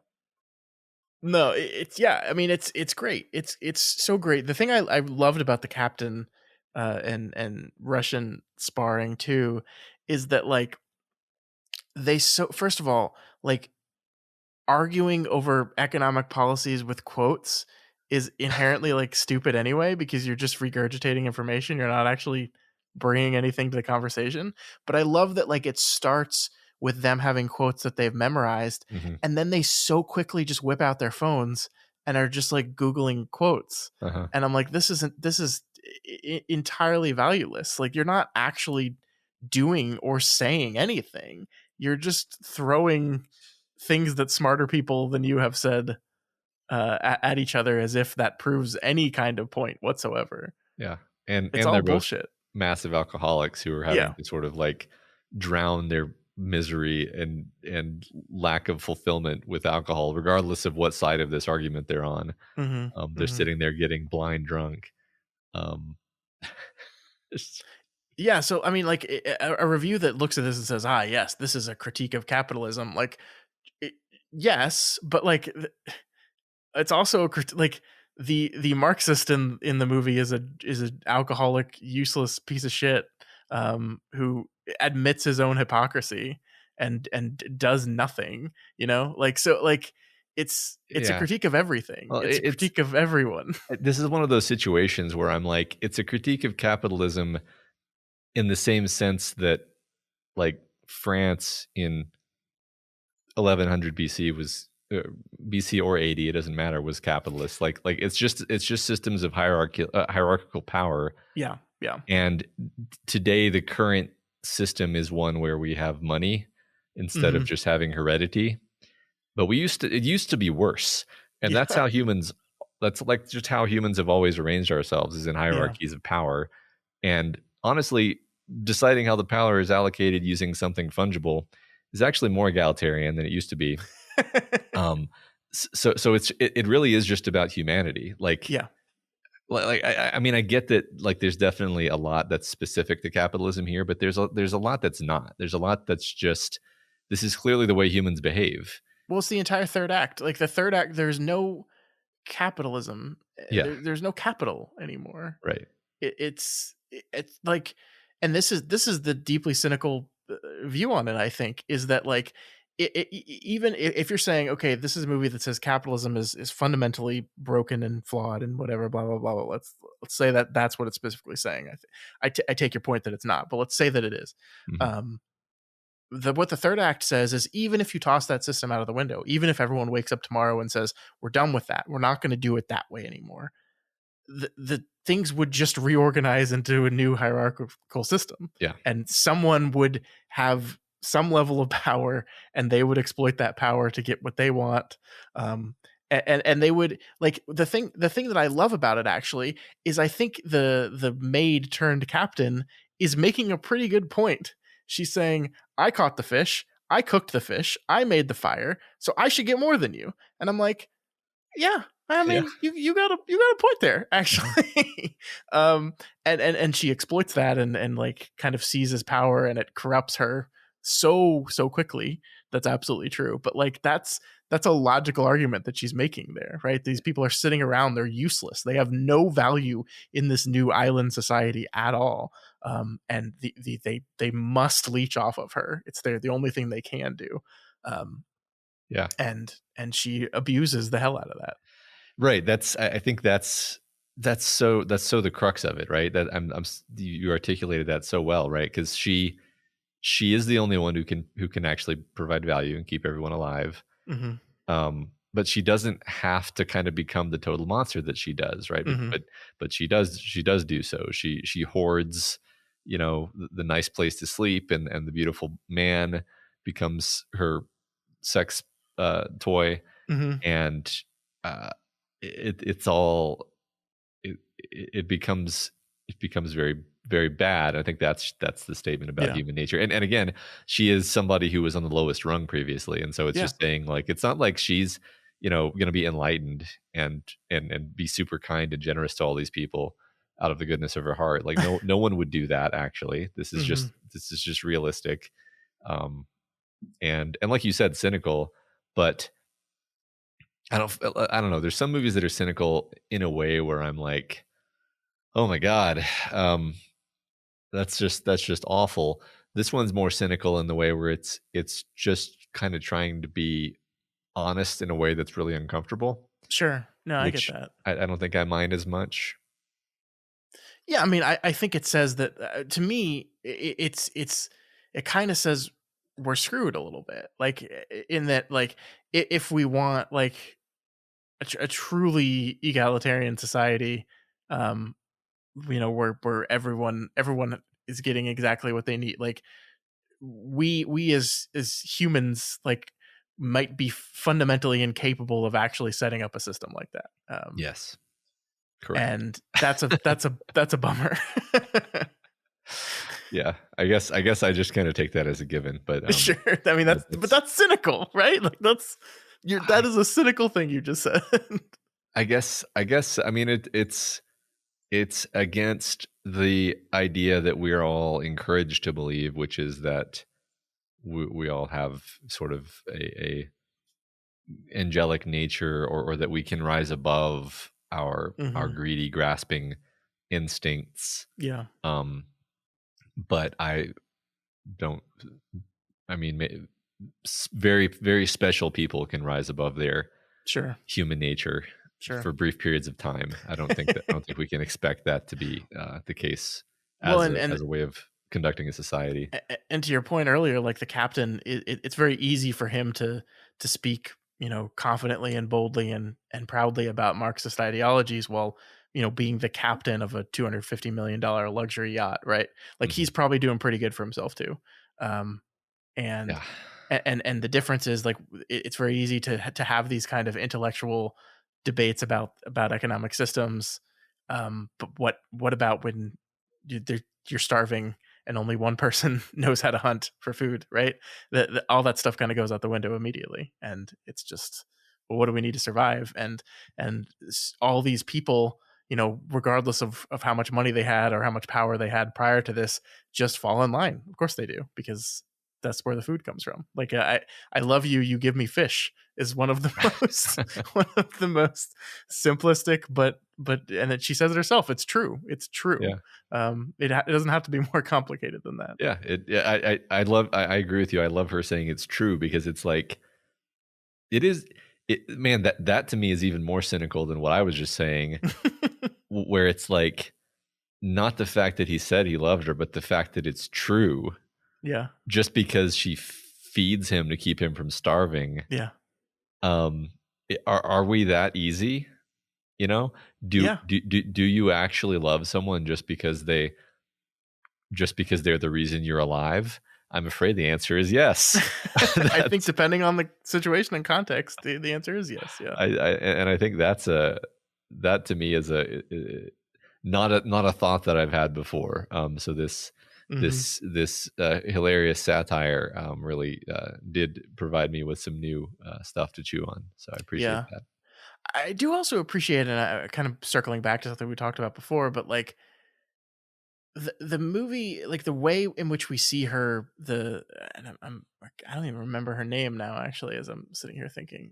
[SPEAKER 1] No, it's great. It's so great. The thing I loved about the captain and Russian sparring too is that like first of all, like arguing over economic policies with quotes is inherently like stupid anyway, because you're just regurgitating information. You're not actually bringing anything to the conversation. But I love that like it starts with them having quotes that they've memorized, and then they so quickly just whip out their phones and are just like Googling quotes. And I'm like, this is entirely valueless. Like you're not actually doing or saying anything. You're just throwing things that smarter people than you have said at each other as if that proves any kind of point whatsoever.
[SPEAKER 2] Yeah. And
[SPEAKER 1] it's
[SPEAKER 2] all
[SPEAKER 1] all bullshit.
[SPEAKER 2] Massive alcoholics who are having to sort of like drown their misery and lack of fulfillment with alcohol, regardless of what side of this argument they're on. They're sitting there getting blind drunk.
[SPEAKER 1] Yeah, so I mean, like a review that looks at this and says, "Ah, yes, this is a critique of capitalism." Like, it, yes, but like, it's also like the Marxist in the movie is an alcoholic, useless piece of shit, who admits his own hypocrisy and does nothing. Like, so like it's a
[SPEAKER 2] Yeah.
[SPEAKER 1] critique of everything.
[SPEAKER 2] Well,
[SPEAKER 1] It's a critique of everyone.
[SPEAKER 2] this is one of those situations where I'm like, it's a critique of capitalism in the same sense that like France in 1100 BC was BC or 80, it doesn't matter, was capitalist. Like it's just systems of hierarchical power.
[SPEAKER 1] Yeah.
[SPEAKER 2] And today the current system is one where we have money instead of just having heredity. But it used to be worse. And that's how humans, that's like just how humans have always arranged ourselves, is in hierarchies of power. And honestly, deciding how the power is allocated using something fungible is actually more egalitarian than it used to be. So it really is just about humanity. Like,
[SPEAKER 1] Yeah.
[SPEAKER 2] Like I mean, I get that like there's definitely a lot that's specific to capitalism here, but there's a lot that's not. There's a lot that's just, this is clearly the way humans behave.
[SPEAKER 1] Well, it's the entire third act. Like the third act, there's no capitalism.
[SPEAKER 2] Yeah.
[SPEAKER 1] There's no capital anymore.
[SPEAKER 2] Right.
[SPEAKER 1] It's like, and this is the deeply cynical view on it, I think, is that like even if you're saying, okay, this is a movie that says capitalism is fundamentally broken and flawed and whatever, blah blah blah, blah, let's say that that's what it's specifically saying. I take your point that it's not, but let's say that it is. What the third act says is, even if you toss that system out of the window, even if everyone wakes up tomorrow and says, we're done with that, we're not going to do it that way anymore, the things would just reorganize into a new hierarchical system.
[SPEAKER 2] Yeah. And
[SPEAKER 1] someone would have some level of power and they would exploit that power to get what they want. And they would, like, the thing that I love about it actually is, I think the maid turned captain is making a pretty good point. She's saying, I caught the fish, I cooked the fish, I made the fire, so I should get more than you. And I'm like, yeah, I mean, you got a point there, actually. And she exploits that and like kind of seizes power, and it corrupts her so quickly. That's absolutely true. But like that's a logical argument that she's making there, right? These people are sitting around, they're useless, they have no value in this new island society at all. And they must leech off of her. It's the only thing they can do. And she abuses the hell out of that.
[SPEAKER 2] Right. I think that's so the crux of it, right? That you articulated that so well, right? Because she is the only one who can actually provide value and keep everyone alive. But she doesn't have to kind of become the total monster that she does, right? But she does do so. She hoards, the nice place to sleep, and the beautiful man becomes her sex toy, and it becomes very, very bad. I think that's the statement about human nature. And again, she is somebody who was on the lowest rung previously, and so it's just saying, like, it's not like she's going to be enlightened and be super kind and generous to all these people out of the goodness of her heart. Like no one would do that. Actually, this is just realistic, and like you said, cynical. But I don't know. There's some movies that are cynical in a way where I'm like, oh my God, that's just awful. This one's more cynical in the way where it's just kind of trying to be honest in a way that's really uncomfortable.
[SPEAKER 1] Sure. No, I get that.
[SPEAKER 2] I don't think I mind as much.
[SPEAKER 1] Yeah, I mean, I think it says that to me, it kind of says we're screwed a little bit, like in that, like if we want like a truly egalitarian society, where everyone is getting exactly what they need, like we as humans like might be fundamentally incapable of actually setting up a system like that.
[SPEAKER 2] Yes, correct.
[SPEAKER 1] And that's a bummer.
[SPEAKER 2] Yeah, I guess I just kind of take that as a given, but
[SPEAKER 1] sure. I mean, that's cynical, right? Like that is a cynical thing you just said.
[SPEAKER 2] I guess. I mean, it's it's against the idea that we're all encouraged to believe, which is that we all have sort of a angelic nature, or that we can rise above our greedy, grasping instincts.
[SPEAKER 1] Yeah.
[SPEAKER 2] But I don't. I mean, very, very special people can rise above their human nature for brief periods of time. I don't think we can expect that to be the case as a way of conducting a society.
[SPEAKER 1] And to your point earlier, like the captain, it's very easy for him to speak, confidently and boldly and proudly about Marxist ideologies while, being the captain of a $250 million luxury yacht, right? Like he's probably doing pretty good for himself too. And the difference is like it's very easy to have these kind of intellectual debates about economic systems. But what about when you're starving and only one person knows how to hunt for food, right? All that stuff kind of goes out the window immediately, and it's just, well, what do we need to survive? And all these people, regardless of how much money they had or how much power they had prior to this, just fall in line. Of course they do, because that's where the food comes from. Like I love you, you give me fish is one of the most simplistic, but and then she says it herself. It's true. It's true.
[SPEAKER 2] Yeah.
[SPEAKER 1] It doesn't have to be more complicated than that.
[SPEAKER 2] Yeah. I agree with you. I love her saying it's true, because it's like, it is. Man, that to me is even more cynical than what I was just saying, where it's like, not the fact that he said he loved her, but the fact that it's true.
[SPEAKER 1] Yeah.
[SPEAKER 2] Just because she feeds him to keep him from starving.
[SPEAKER 1] Yeah.
[SPEAKER 2] Are we that easy? Do you actually love someone just because they're the reason you're alive? I'm afraid the answer is yes.
[SPEAKER 1] I think depending on the situation and context, the answer is yes. Yeah.
[SPEAKER 2] I think that to me is not a thought that I've had before. So this hilarious satire really did provide me with some new stuff to chew on. So I appreciate that.
[SPEAKER 1] I do also appreciate, and I kind of circling back to something we talked about before, but like the movie, like the way in which we see her, and I don't even remember her name now, actually, as I'm sitting here thinking.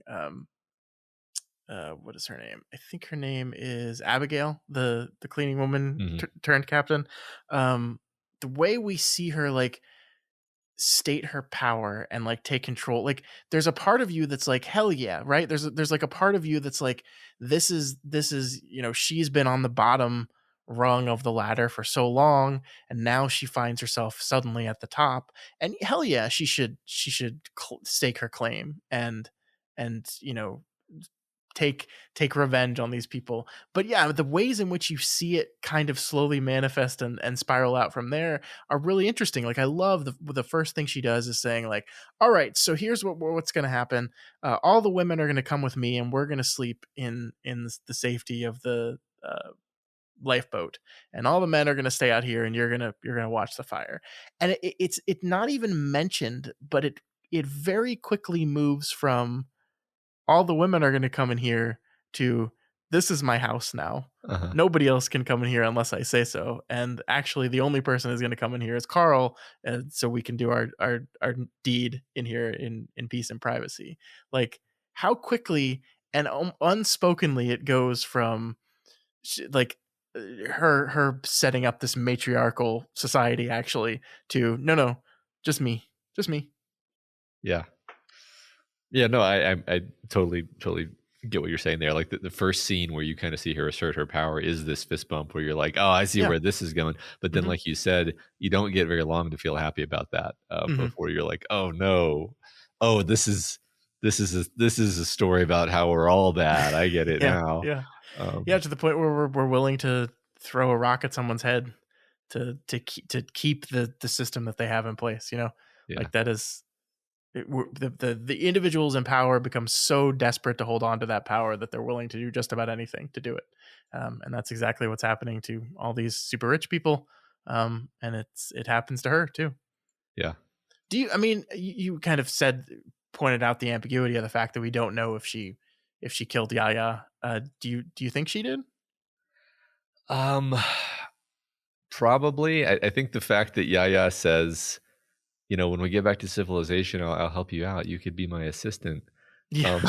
[SPEAKER 1] What is her name? I think her name is Abigail, the cleaning woman turned captain. The way we see her like state her power and like take control, like there's a part of you that's like, hell yeah, right? There's like a part of you that's like, this is she's been on the bottom rung of the ladder for so long, and now she finds herself suddenly at the top, and hell yeah, she should stake her claim and take revenge on these people. But yeah, the ways in which you see it kind of slowly manifest and spiral out from there are really interesting. Like I love the first thing she does is saying like, all right, so here's what's going to happen. All the women are going to come with me, and we're going to sleep in the safety of the lifeboat, and all the men are going to stay out here, and you're going to watch the fire. And it's not even mentioned, but it very quickly moves from all the women are going to come in here to, this is my house now. Nobody else can come in here unless I say so. And actually the only person who's going to come in here is Carl. And so we can do our deed in here in peace and privacy. Like how quickly and unspokenly it goes from like her setting up this matriarchal society actually to, no, just me.
[SPEAKER 2] Yeah, no, I totally get what you're saying there. Like the first scene where you kind of see her assert her power is this fist bump where you're like, oh, I see where this is going. But then, like you said, you don't get very long to feel happy about that before you're like, oh no, oh this is a story about how we're all bad. I get it now.
[SPEAKER 1] Yeah, to the point where we're willing to throw a rock at someone's head to keep the system that they have in place. Like that is. The individuals in power become so desperate to hold on to that power that they're willing to do just about anything to do it. And that's exactly what's happening to all these super rich people. And it happens to her too.
[SPEAKER 2] Yeah.
[SPEAKER 1] You kind of pointed out the ambiguity of the fact that we don't know if she killed Yaya. Do you think she did?
[SPEAKER 2] Um, Probably. I think the fact that Yaya says, when we get back to civilization, I'll help you out. You could be my assistant.
[SPEAKER 1] Yeah.
[SPEAKER 2] Um,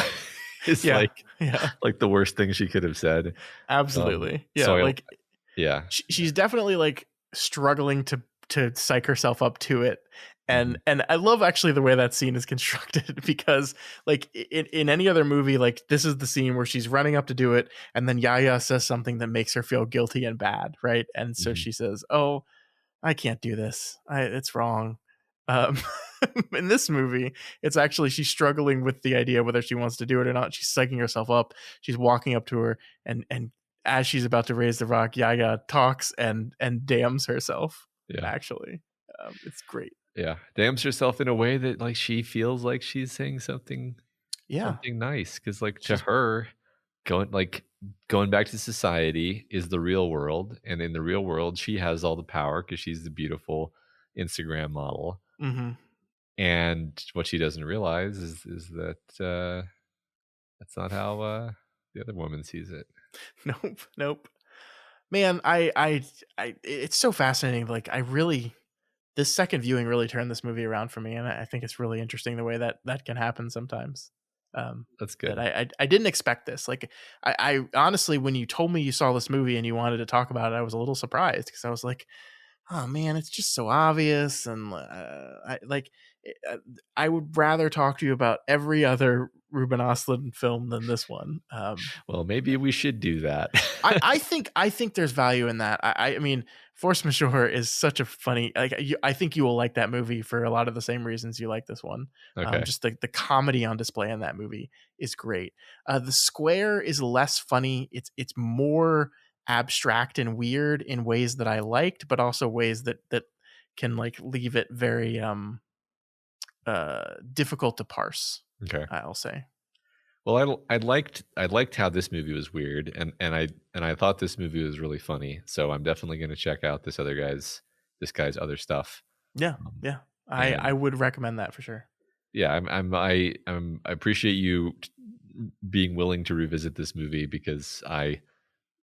[SPEAKER 2] it's
[SPEAKER 1] Yeah. Yeah.
[SPEAKER 2] like the worst thing she could have said.
[SPEAKER 1] Absolutely. Yeah.
[SPEAKER 2] So
[SPEAKER 1] Like
[SPEAKER 2] yeah.
[SPEAKER 1] she's definitely like struggling to psych herself up to it. And I love actually the way that scene is constructed because like in any other movie, like this is the scene where she's running up to do it and then Yaya says something that makes her feel guilty and bad, right? And so she says, "Oh, I can't do this. It's wrong." Um, in this movie, it's actually she's struggling with the idea whether she wants to do it or not. She's psyching herself up. She's walking up to her, and as she's about to raise the rock, Yaya talks and damns herself.
[SPEAKER 2] Yeah.
[SPEAKER 1] Actually, it's great.
[SPEAKER 2] Yeah, damns herself in a way that like she feels like she's saying something nice because like to her going back to society is the real world, and in the real world she has all the power because she's the beautiful Instagram model. And what she doesn't realize is that that's not how the other woman sees it.
[SPEAKER 1] Nope. Man, I it's so fascinating. Like this second viewing really turned this movie around for me, and I think it's really interesting the way that can happen sometimes.
[SPEAKER 2] That's good.
[SPEAKER 1] I didn't expect this. Like I honestly, when you told me you saw this movie and you wanted to talk about it, I was a little surprised because I was like, oh man, it's just so obvious, and I would rather talk to you about every other Ruben Östlund film than this one.
[SPEAKER 2] Well, maybe we should do that.
[SPEAKER 1] I think there's value in that. I mean, Force Majeure is such a funny. I think you will like that movie for a lot of the same reasons you like this one.
[SPEAKER 2] Okay.
[SPEAKER 1] Just the comedy on display in that movie is great. The Square is less funny. It's more abstract and weird in ways that I liked, but also ways that can like leave it very difficult to parse.
[SPEAKER 2] Okay.
[SPEAKER 1] I'll say.
[SPEAKER 2] Well, I liked how this movie was weird, and I thought this movie was really funny. So I'm definitely going to check out this guy's other stuff.
[SPEAKER 1] Yeah, yeah. I would recommend that for sure.
[SPEAKER 2] Yeah, I appreciate you being willing to revisit this movie because I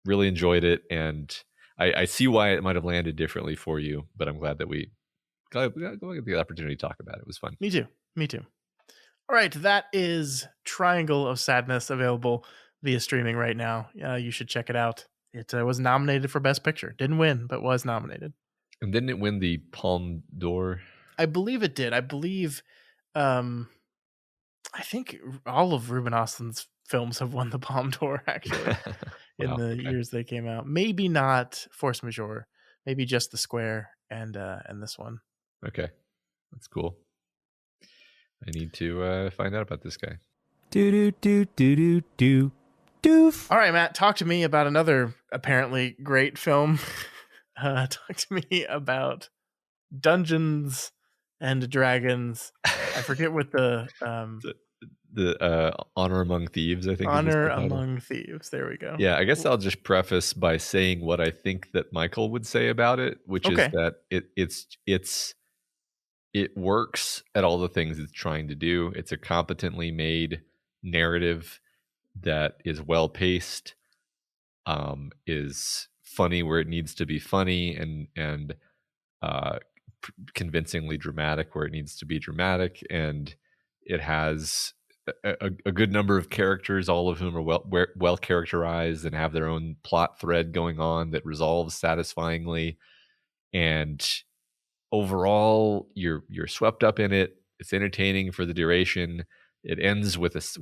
[SPEAKER 2] really enjoyed it, and I see why it might have landed differently for you. But I'm glad that we got the opportunity to talk about it. It was fun.
[SPEAKER 1] Me too. All right, that is Triangle of Sadness, available via streaming right now. You should check it out. It was nominated for Best Picture. Didn't win, but was nominated.
[SPEAKER 2] And didn't it win the Palme d'Or?
[SPEAKER 1] I believe it did. I believe, I think all of Ruben Östlund's films have won the Palme d'Or, actually, in the years they came out. Maybe not Force Majeure. Maybe just The Square and this one.
[SPEAKER 2] Okay, that's cool. I need to find out about this guy.
[SPEAKER 1] All right, Matt, talk to me about another apparently great film. Talk to me about Dungeons and Dragons. I forget what the
[SPEAKER 2] Honor Among Thieves, I think.
[SPEAKER 1] Honor Among Thieves. There we go.
[SPEAKER 2] Yeah, I guess I'll just preface by saying what I think that Michael would say about it, which is that it works at all the things it's trying to do. It's a competently made narrative that is well paced, is funny where it needs to be funny, and convincingly dramatic where it needs to be dramatic, and it has a good number of characters, all of whom are well characterized and have their own plot thread going on that resolves satisfyingly, and overall you're swept up in it. It's entertaining for the duration. It ends with it's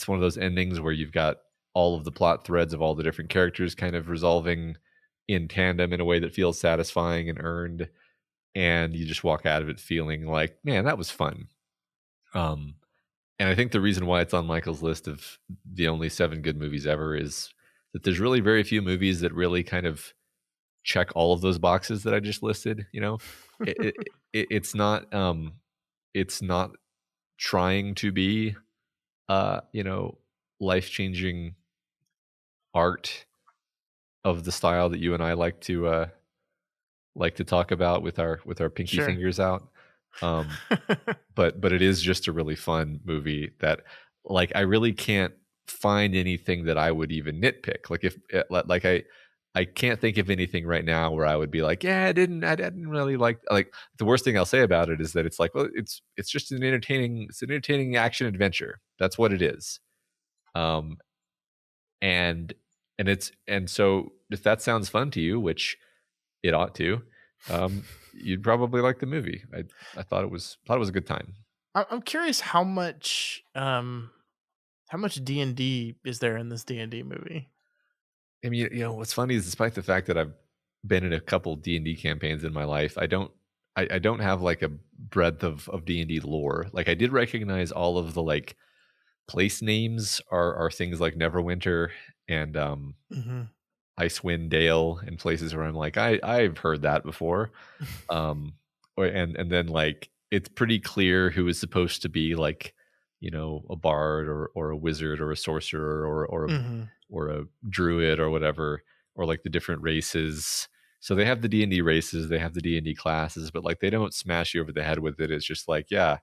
[SPEAKER 2] one of those endings where you've got all of the plot threads of all the different characters kind of resolving in tandem in a way that feels satisfying and earned, and you just walk out of it feeling like, man, that was fun. And I think the reason why it's on Michael's list of the only 7 good movies ever is that there's really very few movies that really kind of check all of those boxes that I just listed. It's not trying to be life-changing art of the style that you and I like to talk about with our pinky fingers out. But it is just a really fun movie that, like, I really can't find anything that I would even nitpick. Like if like I can't think of anything right now where I would be like, yeah, I didn't really like the worst thing I'll say about it is that it's like, well, it's just an entertaining action adventure. That's what it is. And so if that sounds fun to you, which it ought to, you'd probably like the movie. I thought it was a good time.
[SPEAKER 1] I'm curious how much D&D is there in this D&D movie?
[SPEAKER 2] I mean, what's funny is despite the fact that I've been in a couple D&D campaigns in my life, I don't have like a breadth of D&D lore. Like I did recognize all of the like place names are things like Neverwinter and Icewind Dale and places where I'm like, I've heard that before. And then like it's pretty clear who is supposed to be like, a bard or a wizard or a sorcerer or a druid or whatever, or like the different races. So they have the D&D races, they have the D&D classes, but like they don't smash you over the head with it. It's just like, yeah,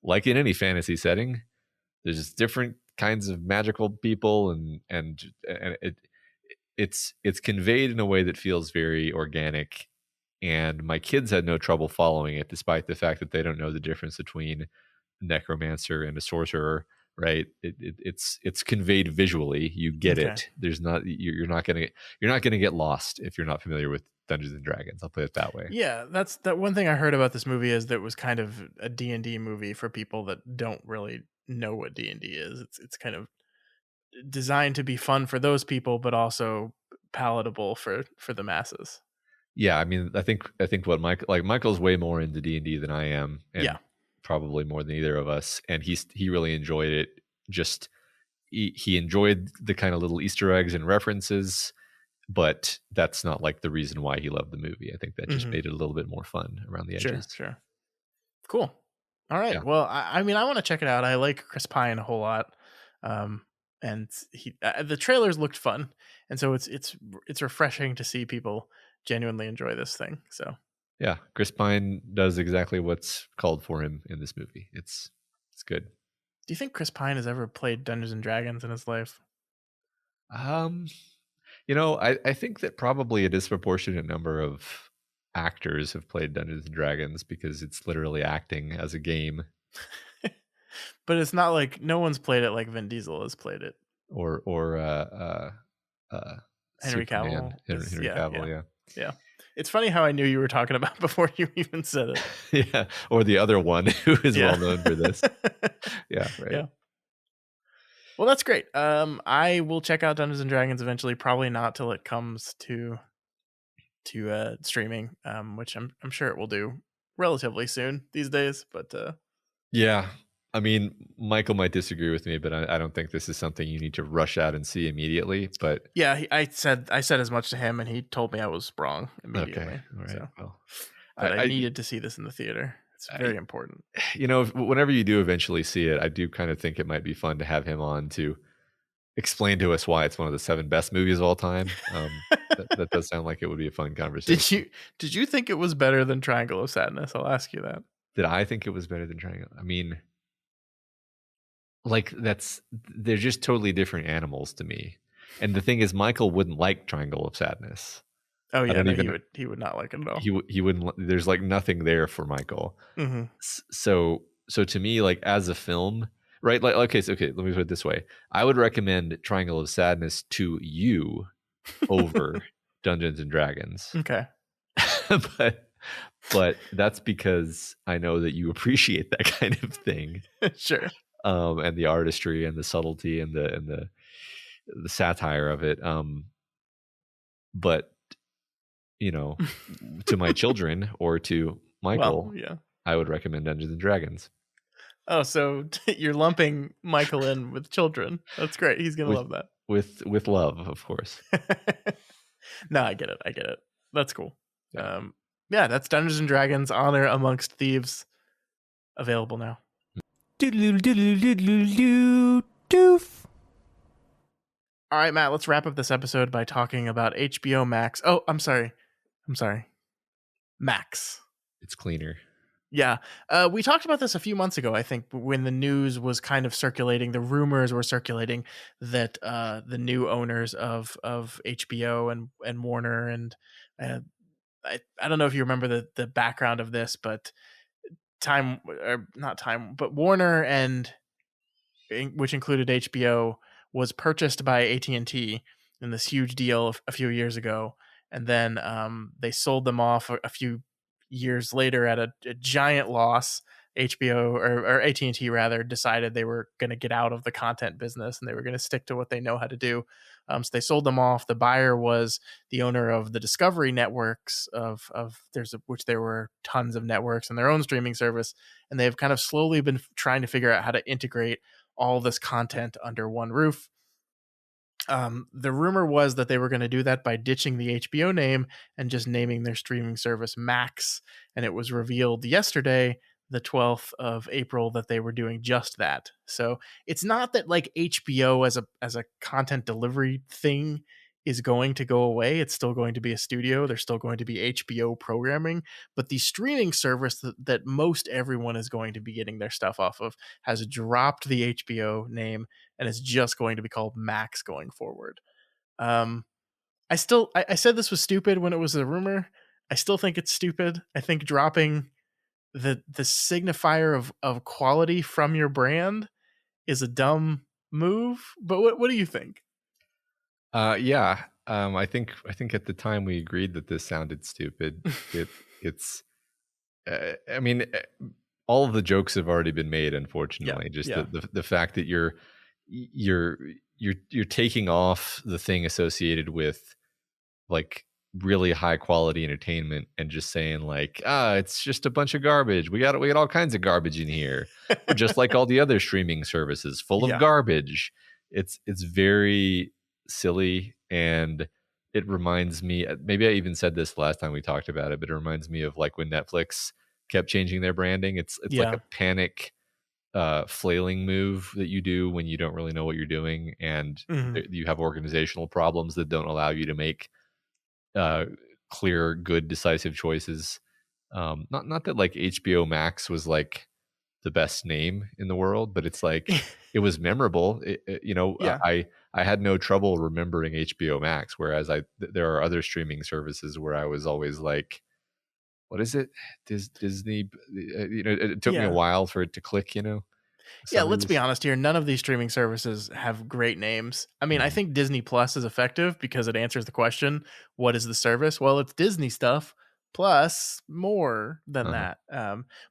[SPEAKER 2] like in any fantasy setting, there's just different kinds of magical people and it's conveyed in a way that feels very organic. And my kids had no trouble following it, despite the fact that they don't know the difference between a necromancer and a sorcerer. Right? It's conveyed visually. You get it. There's not you're not gonna get lost if you're not familiar with Dungeons and Dragons. I'll put it that way.
[SPEAKER 1] Yeah, that's that one thing I heard about this movie is that it was kind of a D&D movie for people that don't really know what D&D is. It's kind of designed to be fun for those people, but also palatable for the masses.
[SPEAKER 2] Yeah, I mean, I think what Michael's way more into D&D than I am, and probably more than either of us, and he really enjoyed it. Just he enjoyed the kind of little Easter eggs and references, but that's not like the reason why he loved the movie. I think that just made it a little bit more fun around the edges.
[SPEAKER 1] Sure. Cool. All right. Yeah. Well, I mean, I want to check it out. I like Chris Pine a whole lot. And he the trailers looked fun, and so it's refreshing to see people genuinely enjoy this thing. So
[SPEAKER 2] yeah, Chris Pine does exactly what's called for him in this movie. It's good.
[SPEAKER 1] Do you think Chris Pine has ever played Dungeons and Dragons in his life?
[SPEAKER 2] I think that probably a disproportionate number of actors have played Dungeons and Dragons because it's literally acting as a game.
[SPEAKER 1] But it's not like no one's played it like Vin Diesel has played it,
[SPEAKER 2] or
[SPEAKER 1] Henry Cavill.
[SPEAKER 2] Henry Cavill,
[SPEAKER 1] yeah. It's funny how I knew you were talking about before you even said it.
[SPEAKER 2] Yeah, or the other one who is well known for this. Yeah, right.
[SPEAKER 1] Yeah. Well, that's great. I will check out Dungeons and Dragons eventually. Probably not till it comes to streaming, which I'm sure it will do relatively soon these days. But
[SPEAKER 2] yeah. I mean, Michael might disagree with me, but I don't think this is something you need to rush out and see immediately. But
[SPEAKER 1] yeah, I said as much to him, and he told me I was wrong immediately.
[SPEAKER 2] Okay, all right.
[SPEAKER 1] So,
[SPEAKER 2] well,
[SPEAKER 1] but I needed to see this in the theater. It's very important.
[SPEAKER 2] Whenever you do eventually see it, I do kind of think it might be fun to have him on to explain to us why it's one of the 7 best movies of all time. That does sound like it would be a fun conversation.
[SPEAKER 1] Did you think it was better than Triangle of Sadness? I'll ask you that.
[SPEAKER 2] Did I think it was better than Triangle? I mean, like they're just totally different animals to me. And the thing is, Michael wouldn't like Triangle of Sadness.
[SPEAKER 1] Oh yeah, he would not like it at all.
[SPEAKER 2] He wouldn't. There's like nothing there for Michael.
[SPEAKER 1] Mm-hmm.
[SPEAKER 2] So to me, like as a film, right? Like okay. Let me put it this way: I would recommend Triangle of Sadness to you over Dungeons and Dragons.
[SPEAKER 1] Okay,
[SPEAKER 2] but that's because I know that you appreciate that kind of thing.
[SPEAKER 1] Sure.
[SPEAKER 2] And the artistry and the subtlety and the satire of it. But to my children or to Michael, I would recommend Dungeons and Dragons.
[SPEAKER 1] Oh, so you're lumping Michael in with children. That's great. He's gonna love that.
[SPEAKER 2] With love, of course.
[SPEAKER 1] No, I get it. That's cool. Yeah, that's Dungeons and Dragons: Honor Amongst Thieves, available now. Doof. All right, Matt, let's wrap up this episode by talking about HBO Max. Oh, I'm sorry. Max.
[SPEAKER 2] It's cleaner.
[SPEAKER 1] Yeah. We talked about this a few months ago, I think, when the news was kind of circulating, the rumors were circulating that the new owners of HBO and Warner and uh, I don't know if you remember the background of this, but but Warner and which included HBO, was purchased by AT&T in this huge deal a few years ago, and then they sold them off a few years later at a giant loss. HBO or AT&T rather decided they were going to get out of the content business and they were going to stick to what they know how to do. So they sold them off. The buyer was the owner of the Discovery networks which there were tons of networks and their own streaming service, and they've kind of slowly been trying to figure out how to integrate all this content under one roof. The rumor was that they were going to do that by ditching the HBO name and just naming their streaming service Max. And it was revealed yesterday, the 12th of April, that they were doing just that. So it's not that like HBO as a content delivery thing is going to go away. It's still going to be a studio. There's still going to be HBO programming, but the streaming service that most everyone is going to be getting their stuff off of has dropped the HBO name and it's just going to be called Max going forward. I said this was stupid when it was a rumor. I still think it's stupid. I think dropping the signifier of quality from your brand is a dumb move. But what do you think?
[SPEAKER 2] Yeah. I think at the time we agreed that this sounded stupid. It's I mean, all of the jokes have already been made, unfortunately. The fact that you're taking off the thing associated with like really high quality entertainment and just saying like, it's just a bunch of garbage. We got all kinds of garbage in here. We're just like all the other streaming services full of garbage. It's very silly, and it reminds me, maybe I even said this last time we talked about it, but it reminds me of like when Netflix kept changing their branding. It's like a panic flailing move that you do when you don't really know what you're doing, and you have organizational problems that don't allow you to make clear, good, decisive choices. Not that like HBO Max was like the best name in the world, but it's like it was memorable. I had no trouble remembering HBO Max, whereas there are other streaming services where I was always like, what is it? Disney? It took me a while for it to click.
[SPEAKER 1] Yeah, let's be honest here. None of these streaming services have great names. I mean, I think Disney Plus is effective because it answers the question, what is the service? Well, it's Disney stuff plus more than that.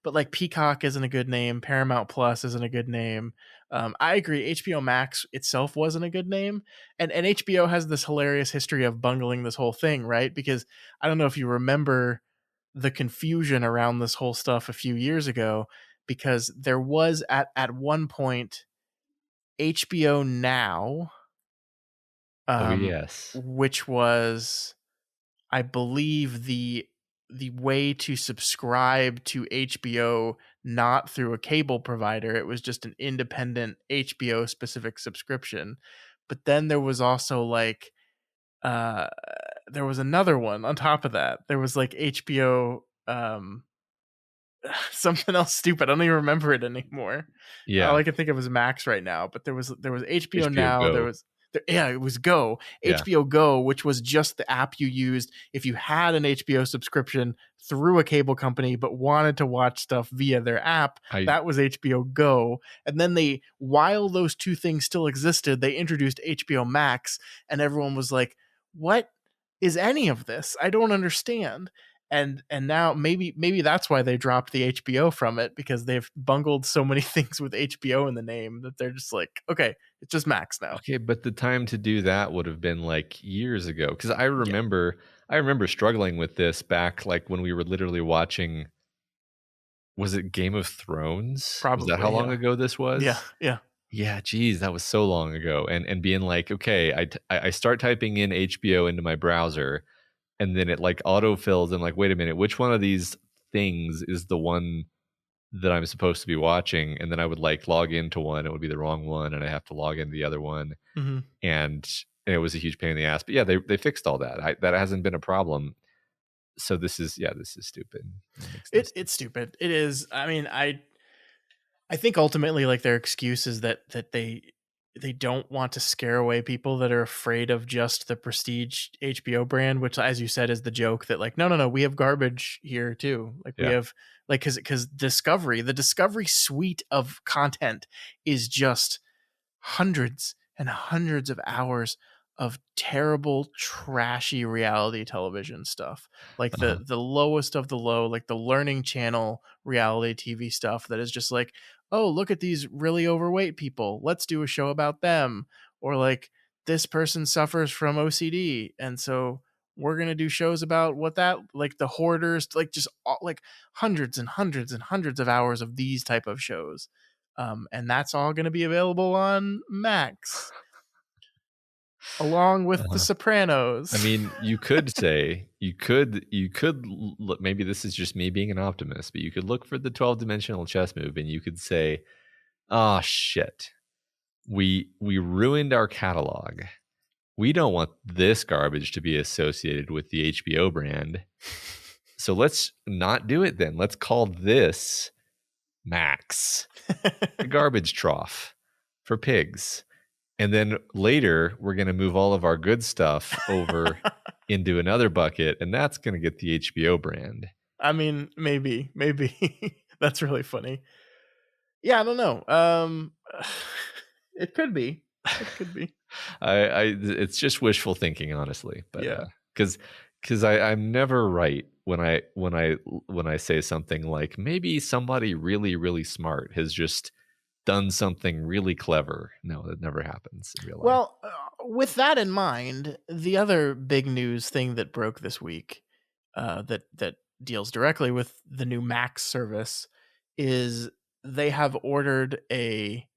[SPEAKER 1] But like Peacock isn't a good name. Paramount Plus isn't a good name. I agree. HBO Max itself wasn't a good name. And HBO has this hilarious history of bungling this whole thing, right? Because I don't know if you remember the confusion around this whole stuff a few years ago, because there was at one point HBO Now,
[SPEAKER 2] yes,
[SPEAKER 1] which was, I believe, the way to subscribe to HBO not through a cable provider. It was just an independent HBO specific subscription. But then there was also like there was another one on top of that. There was like HBO something else stupid. I don't even remember it anymore. All I can think of is Max right now. But there was HBO Now.
[SPEAKER 2] Go.
[SPEAKER 1] It was Go. HBO Go, which was just the app you used if you had an HBO subscription through a cable company but wanted to watch stuff via their app. That was HBO Go. And then while those two things still existed, they introduced HBO Max, and everyone was like, what is any of this? I don't understand. And now maybe that's why they dropped the HBO from it, because they've bungled so many things with HBO in the name that they're just like, okay, it's just Max now.
[SPEAKER 2] Okay, but the time to do that would have been like years ago, because I remember struggling with this back like when we were literally watching. Was it Game of Thrones?
[SPEAKER 1] Probably.
[SPEAKER 2] Was that how long ago this was?
[SPEAKER 1] Yeah.
[SPEAKER 2] Geez, that was so long ago. And being like, okay, I start typing in HBO into my browser. And then it like autofills and like, wait a minute, which one of these things is the one that I'm supposed to be watching? And then I would like log into one, it would be the wrong one, and I have to log into the other one. And it was a huge pain in the ass. But yeah, they fixed all that. That hasn't been a problem. So this is stupid. It makes no sense.
[SPEAKER 1] It's stupid. It is. I mean, I think ultimately, like, their excuse is that they don't want to scare away people that are afraid of just the prestige HBO brand, which, as you said, is the joke that, like, no, we have garbage here too. Like, we
[SPEAKER 2] Yeah.
[SPEAKER 1] have, like, because the Discovery suite of content is just hundreds and hundreds of hours of terrible, trashy reality television stuff, like the lowest of the low, like the Learning Channel reality TV stuff that is just like, oh, look at these really overweight people, let's do a show about them, or like, this person suffers from OCD, and so we're gonna do shows about what that, like, the hoarders, like, just like hundreds and hundreds and hundreds of hours of these type of shows. And that's all going to be available on Max, along with The Sopranos.
[SPEAKER 2] I mean, you could say maybe this is just me being an optimist, but you could look for the 12-dimensional chess move, and you could say, "Ah, shit, we ruined our catalog. We don't want this garbage to be associated with the HBO brand, so let's not do it. Then let's call this Max, the garbage trough for pigs." And then later, we're going to move all of our good stuff over into another bucket, and that's going to get the HBO brand.
[SPEAKER 1] I mean, maybe that's really funny. Yeah, I don't know. It could be.
[SPEAKER 2] It's just wishful thinking, honestly. But
[SPEAKER 1] yeah,
[SPEAKER 2] because I'm never right when I say something like, maybe somebody really, really smart has just done something really clever. No, that never happens in real life.
[SPEAKER 1] Well, with that in mind, the other big news thing that broke this week, that deals directly with the new Max service, is they have ordered a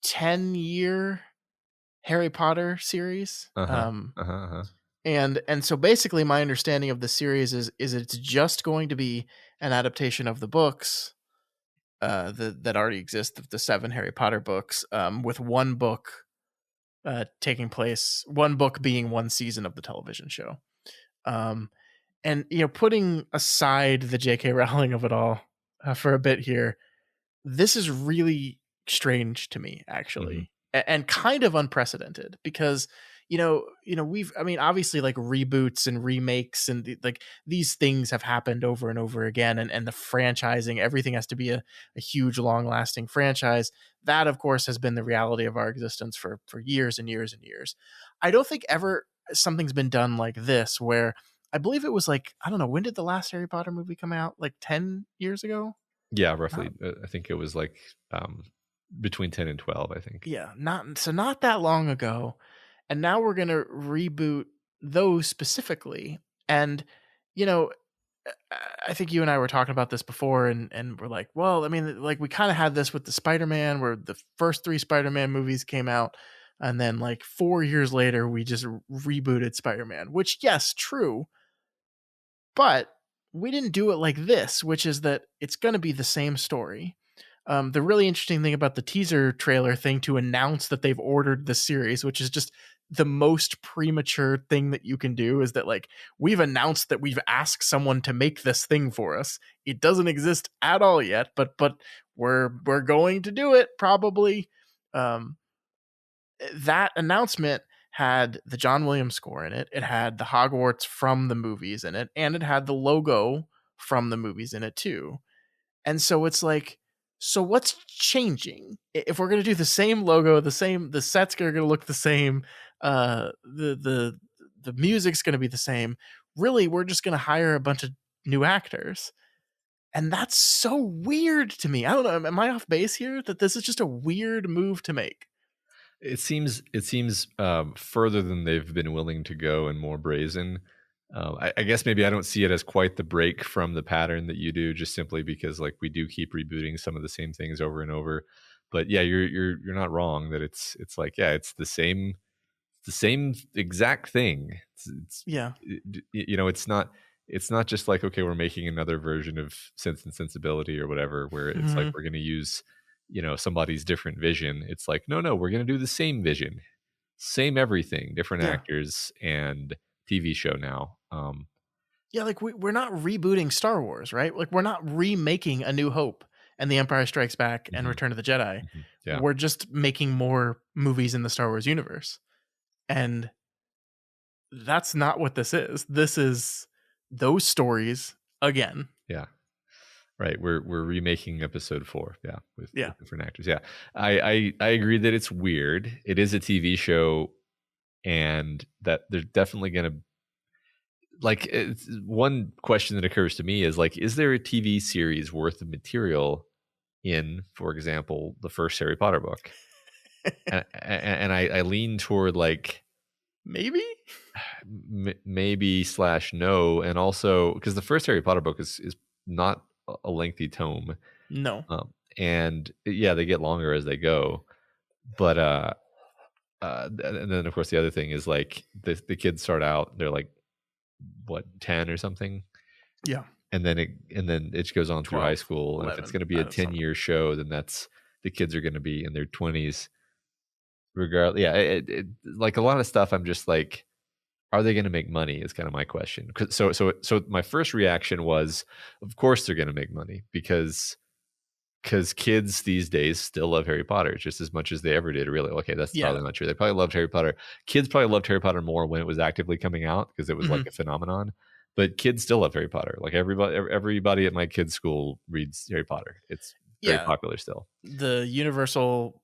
[SPEAKER 1] 10-year Harry Potter series. And so basically, my understanding of the series is it's just going to be an adaptation of the books that already exist, the 7 Harry Potter books, with one book taking place, one book being one season of the television show. And, putting aside the J.K. Rowling of it all for a bit here, this is really strange to me, actually, and kind of unprecedented, because obviously, like, reboots and remakes and like these things have happened over and over again, and the franchising, everything has to be a huge, long lasting franchise. That, of course, has been the reality of our existence for years and years and years. I don't think ever something's been done like this, where I believe it was, like, I don't know, when did the last Harry Potter movie come out? Like 10 years ago?
[SPEAKER 2] Yeah, roughly. I think it was like between 10 and 12, I think.
[SPEAKER 1] Yeah, not that long ago. And now we're going to reboot those specifically. And, I think you and I were talking about this before, and we're like, well, I mean, like, we kind of had this with the Spider-Man, where the first 3 Spider-Man movies came out, and then, like, 4 years later, we just rebooted Spider-Man, which, yes, true. But we didn't do it like this, which is that it's going to be the same story. The really interesting thing about the teaser trailer thing to announce that they've ordered the series, which is just the most premature thing that you can do, is that, like, we've announced that we've asked someone to make this thing for us. It doesn't exist at all yet, but we're going to do it probably. That announcement had the John Williams score in it. It had the Hogwarts from the movies in it, and it had the logo from the movies in it too. And so it's like, so what's changing? If we're going to do the same logo, the sets are going to look the same, the music's going to be the same. Really, we're just going to hire a bunch of new actors. And that's so weird to me. I don't know. Am I off base here? That this is just a weird move to make.
[SPEAKER 2] It seems further than they've been willing to go, and more brazen. I guess maybe I don't see it as quite the break from the pattern that you do, just simply because, like, we do keep rebooting some of the same things over and over. But yeah, you're not wrong that it's like, yeah, it's the same exact thing. It's not just like, okay, we're making another version of Sense and Sensibility or whatever, where it's like we're going to use somebody's different vision. It's like, no, we're going to do the same vision, same everything, different actors and TV show now.
[SPEAKER 1] Yeah, like we're not rebooting Star Wars, right? Like we're not remaking A New Hope and The Empire Strikes Back and
[SPEAKER 2] Mhm.
[SPEAKER 1] Return of the Jedi.
[SPEAKER 2] Yeah.
[SPEAKER 1] We're just making more movies in the Star Wars universe. And that's not what this is. This is those stories again.
[SPEAKER 2] Yeah. Right. We're remaking episode 4. Yeah. With
[SPEAKER 1] Yeah.
[SPEAKER 2] different actors. Yeah. I agree that it's weird. It is a TV show, and that they're definitely going to, like, one question that occurs to me is, like, is there a TV series worth of material in, for example, the first Harry Potter book? and I lean toward, like,
[SPEAKER 1] Maybe?
[SPEAKER 2] maybe / no. And also because the first Harry Potter book is not a lengthy tome.
[SPEAKER 1] No.
[SPEAKER 2] And yeah, they get longer as they go. But and then of course the other thing is, like, the kids start out, they're like, what, 10 or something,
[SPEAKER 1] Yeah.
[SPEAKER 2] and then it goes on through
[SPEAKER 1] 12,
[SPEAKER 2] high school. And if
[SPEAKER 1] 11,
[SPEAKER 2] it's going to be a 10-year show, then that's, the kids are going to be in their 20s regardless. Yeah, like a lot of stuff, I'm just like, are they going to make money is kind of my question. So my first reaction was, of course they're going to make money, because kids these days still love Harry Potter just as much as they ever did. Really? Okay, that's probably not true. They probably loved Harry Potter. Kids probably loved Harry Potter more when it was actively coming out, because it was like a phenomenon. But kids still love Harry Potter. Like everybody at my kids' school reads Harry Potter. It's very popular still.
[SPEAKER 1] The Universal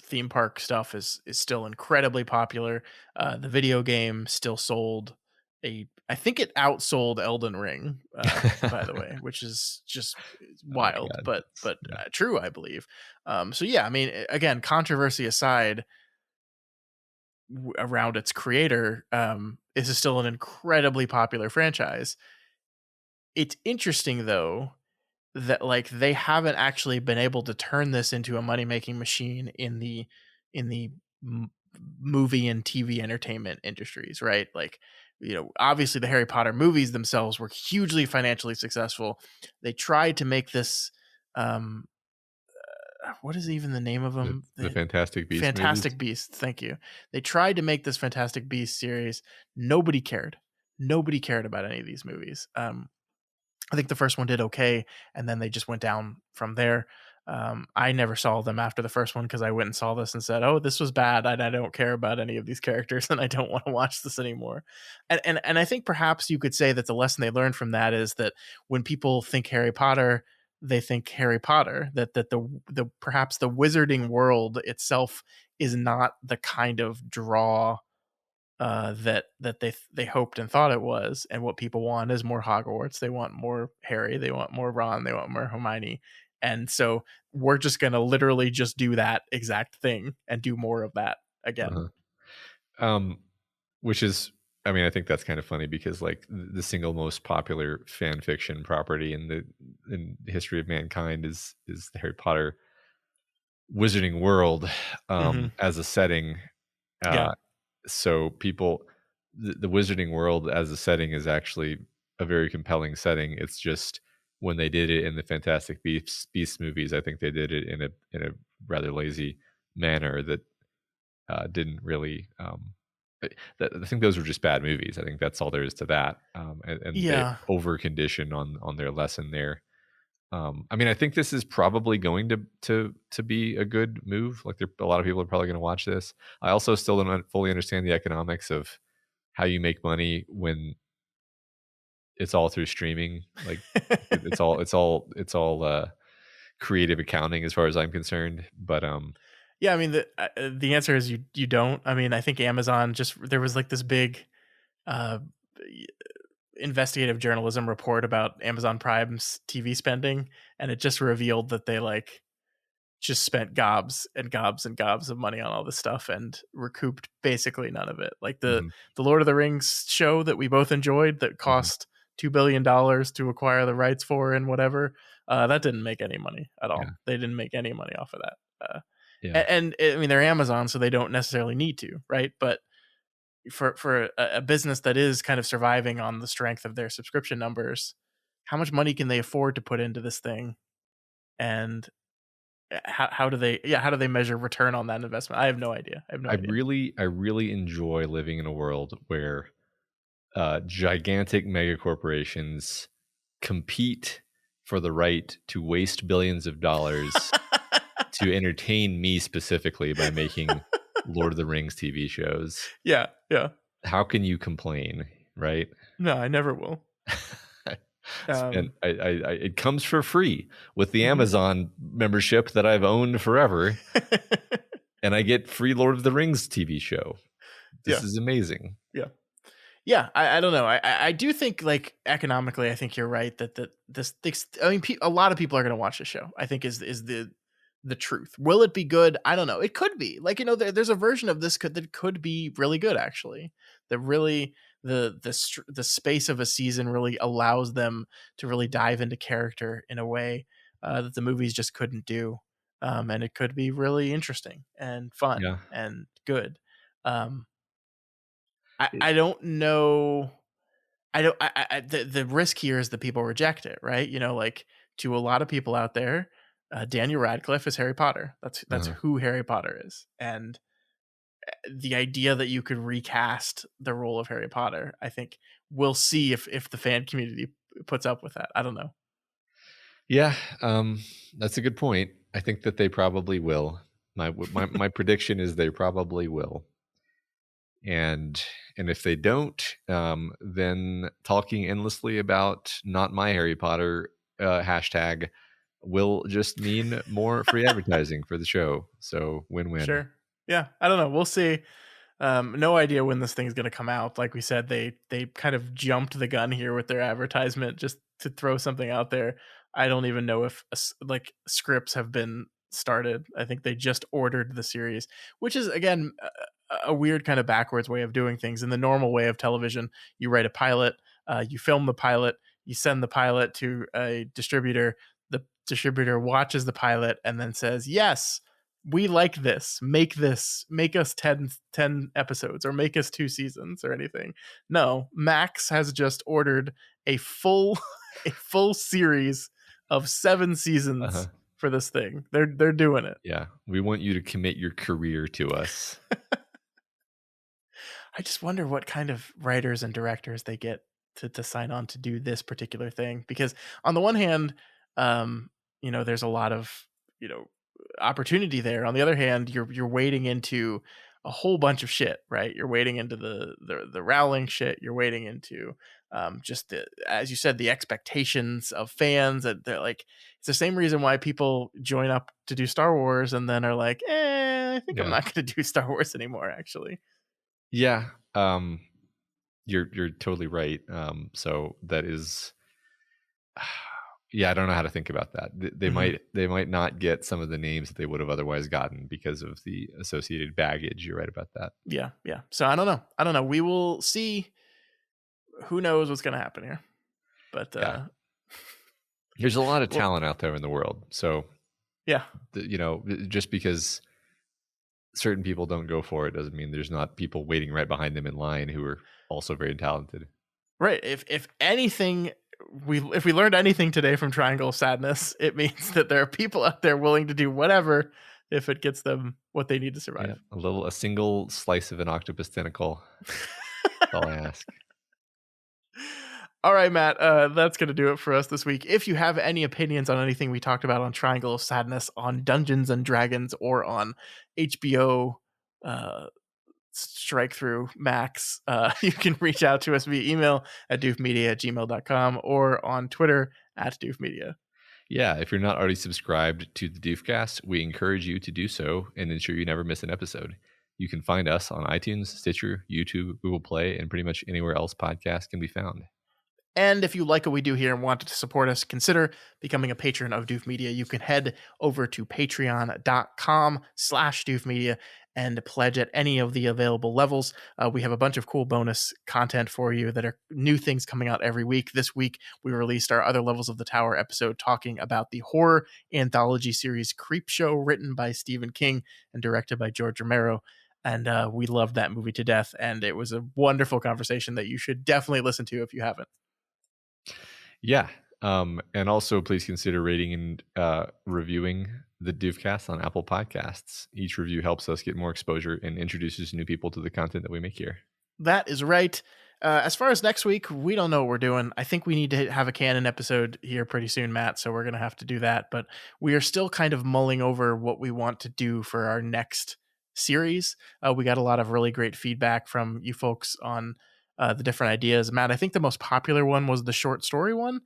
[SPEAKER 1] theme park stuff is still incredibly popular. The video game still sold I think it outsold Elden Ring, by the way, which is just wild, but true, I believe. So yeah, I mean, again, controversy aside, around its creator, this is still an incredibly popular franchise. It's interesting though that, like, they haven't actually been able to turn this into a money-making machine in the movie and TV entertainment industries, right? Like, obviously the Harry Potter movies themselves were hugely financially successful. They tried to make this what is even the name of them?
[SPEAKER 2] The Fantastic Beasts.
[SPEAKER 1] Fantastic Beasts. Thank you. They tried to make this Fantastic Beasts series. Nobody cared. Nobody cared about any of these movies. I think the first one did okay, and then they just went down from there. I never saw them after the first one, because I went and saw this and said, "Oh, this was bad. I don't care about any of these characters, and I don't want to watch this anymore." And I think perhaps you could say that the lesson they learned from that is that when people think Harry Potter, they think Harry Potter. That the perhaps the wizarding world itself is not the kind of draw that they hoped and thought it was. And what people want is more Hogwarts. They want more Harry. They want more Ron. They want more Hermione. And so we're just going to literally just do that exact thing and do more of that again.
[SPEAKER 2] Which is, I mean, I think that's kind of funny, because, like, the single most popular fan fiction property in the history of mankind is the Harry Potter wizarding world, as a setting. So people, the wizarding world as a setting is actually a very compelling setting. It's just, when they did it in the Fantastic Beasts movies, I think they did it in a rather lazy manner that didn't really. I think those were just bad movies. I think that's all there is to that. And they over condition on their lesson there. I mean, I think this is probably going to be a good move. Like, a lot of people are probably going to watch this. I also still don't fully understand the economics of how you make money when it's all through streaming. Like, it's all creative accounting as far as I'm concerned. But
[SPEAKER 1] yeah, I mean, the answer is you don't. I mean, I think Amazon there was like this big investigative journalism report about Amazon Prime's TV spending, and it just revealed that they just spent gobs and gobs and gobs of money on all this stuff and recouped basically none of it. Like the Lord of the Rings show that we both enjoyed that cost $2 billion to acquire the rights for and whatever, that didn't make any money at all. They didn't make any money off of that. And I mean, they're Amazon, so they don't necessarily need to, right? But for a business that is kind of surviving on the strength of their subscription numbers, how much money can they afford to put into this thing? And how do they measure return on that investment? I have no idea. I really enjoy
[SPEAKER 2] living in a world where gigantic mega corporations compete for the right to waste billions of dollars to entertain me specifically by making Lord of the Rings TV shows.
[SPEAKER 1] Yeah.
[SPEAKER 2] How can you complain, right?
[SPEAKER 1] No, I never will.
[SPEAKER 2] And it comes for free with the
[SPEAKER 1] Mhm.
[SPEAKER 2] Amazon membership that I've owned forever, and I get free Lord of the Rings TV show. This is amazing.
[SPEAKER 1] Yeah, I don't know. I do think, like, economically, I think you're right that this I mean, a lot of people are going to watch the show. I think is the truth. Will it be good? I don't know. It could be. Like, there's a version of this that could be really good, actually. That really the space of a season really allows them to really dive into character in a way that the movies just couldn't do. And it could be really interesting and fun and good. I don't know. The risk here is that people reject it, right? Like, to a lot of people out there, Daniel Radcliffe is Harry Potter. That's who Harry Potter is. And the idea that you could recast the role of Harry Potter, I think we'll see if the fan community puts up with that. I don't know.
[SPEAKER 2] Yeah, that's a good point. I think that they probably will. My prediction is they probably will. And if they don't, then talking endlessly about not my Harry Potter hashtag will just mean more free advertising for the show. So win-win.
[SPEAKER 1] Sure. Yeah, I don't know. We'll see. No idea when this thing's going to come out. Like we said, they kind of jumped the gun here with their advertisement just to throw something out there. I don't even know if like scripts have been started. I think they just ordered the series, which is, again, a weird kind of backwards way of doing things. In the normal way of television, you write a pilot, you film the pilot, you send the pilot to a distributor. The distributor watches the pilot and then says, yes, we like this. Make us 10 episodes, or make us 2 seasons or anything. No, Max has just ordered a full series of 7 seasons for this thing. They're doing it.
[SPEAKER 2] Yeah, we want you to commit your career to us.
[SPEAKER 1] I just wonder what kind of writers and directors they get to sign on to do this particular thing, because on the one hand, there's a lot of, opportunity there. On the other hand, you're wading into a whole bunch of shit, right? You're wading into the Rowling shit. You're wading into just as you said, the expectations of fans. That they're like, it's the same reason why people join up to do Star Wars and then are like, I think I'm not going to do Star Wars anymore, actually.
[SPEAKER 2] Yeah, you're totally right. So that is, I don't know how to think about that. They might not get some of the names that they would have otherwise gotten because of the associated baggage. You're right about that.
[SPEAKER 1] Yeah. So I don't know. We will see. Who knows what's going to happen here? But
[SPEAKER 2] there's a lot of talent out there in the world. So just because certain people don't go for it doesn't mean there's not people waiting right behind them in line who are also very talented.
[SPEAKER 1] Right. If anything, if we learned anything today from Triangle of Sadness, it means that there are people out there willing to do whatever if it gets them what they need to survive.
[SPEAKER 2] Yeah, a single slice of an octopus tentacle. That's all I ask.
[SPEAKER 1] All right, Matt, that's going to do it for us this week. If you have any opinions on anything we talked about on Triangle of Sadness, on Dungeons and Dragons, or on HBO Strike Through Max, you can reach out to us via email at doofmedia@gmail.com or on Twitter @doofmedia.
[SPEAKER 2] Yeah, if you're not already subscribed to the Doofcast, we encourage you to do so and ensure you never miss an episode. You can find us on iTunes, Stitcher, YouTube, Google Play, and pretty much anywhere else podcasts can be found.
[SPEAKER 1] And if you like what we do here and want to support us, consider becoming a patron of Doof Media. You can head over to patreon.com/doofmedia and pledge at any of the available levels. We have a bunch of cool bonus content for you that are new things coming out every week. This week, we released our Other Levels of the Tower episode talking about the horror anthology series Creepshow, written by Stephen King and directed by George Romero. And we loved that movie to death. And it was a wonderful conversation that you should definitely listen to if you haven't.
[SPEAKER 2] Yeah. And also please consider rating and reviewing the Doofcast on Apple Podcasts. Each review helps us get more exposure and introduces new people to the content that we make here.
[SPEAKER 1] That is right. As far as next week, we don't know what we're doing. I think we need to have a canon episode here pretty soon, Matt. So we're going to have to do that. But we are still kind of mulling over what we want to do for our next series. We got a lot of really great feedback from you folks on the different ideas. Matt, I think the most popular one was the short story one,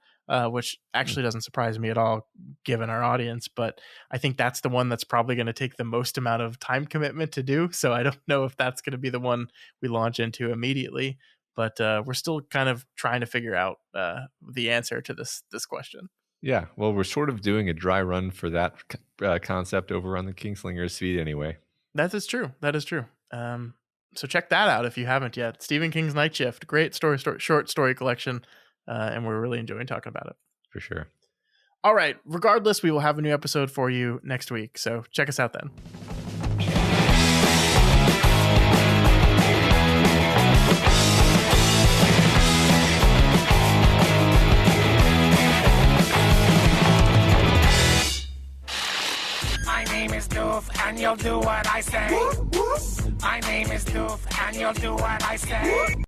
[SPEAKER 1] which actually doesn't surprise me at all given our audience. But I think that's the one that's probably going to take the most amount of time commitment to do. So I don't know if that's going to be the one we launch into immediately. But we're still kind of trying to figure out the answer to this question.
[SPEAKER 2] Yeah, well, we're sort of doing a dry run for that concept over on the Kingslingers feed anyway.
[SPEAKER 1] That is true. So check that out if you haven't yet. Stephen King's Night Shift, great short story collection, and we're really enjoying talking about it.
[SPEAKER 2] For sure.
[SPEAKER 1] All right. Regardless, we will have a new episode for you next week. So check us out then.
[SPEAKER 7] My name is Doof, and you'll do what I say. My name is Doof, and you'll do what I say.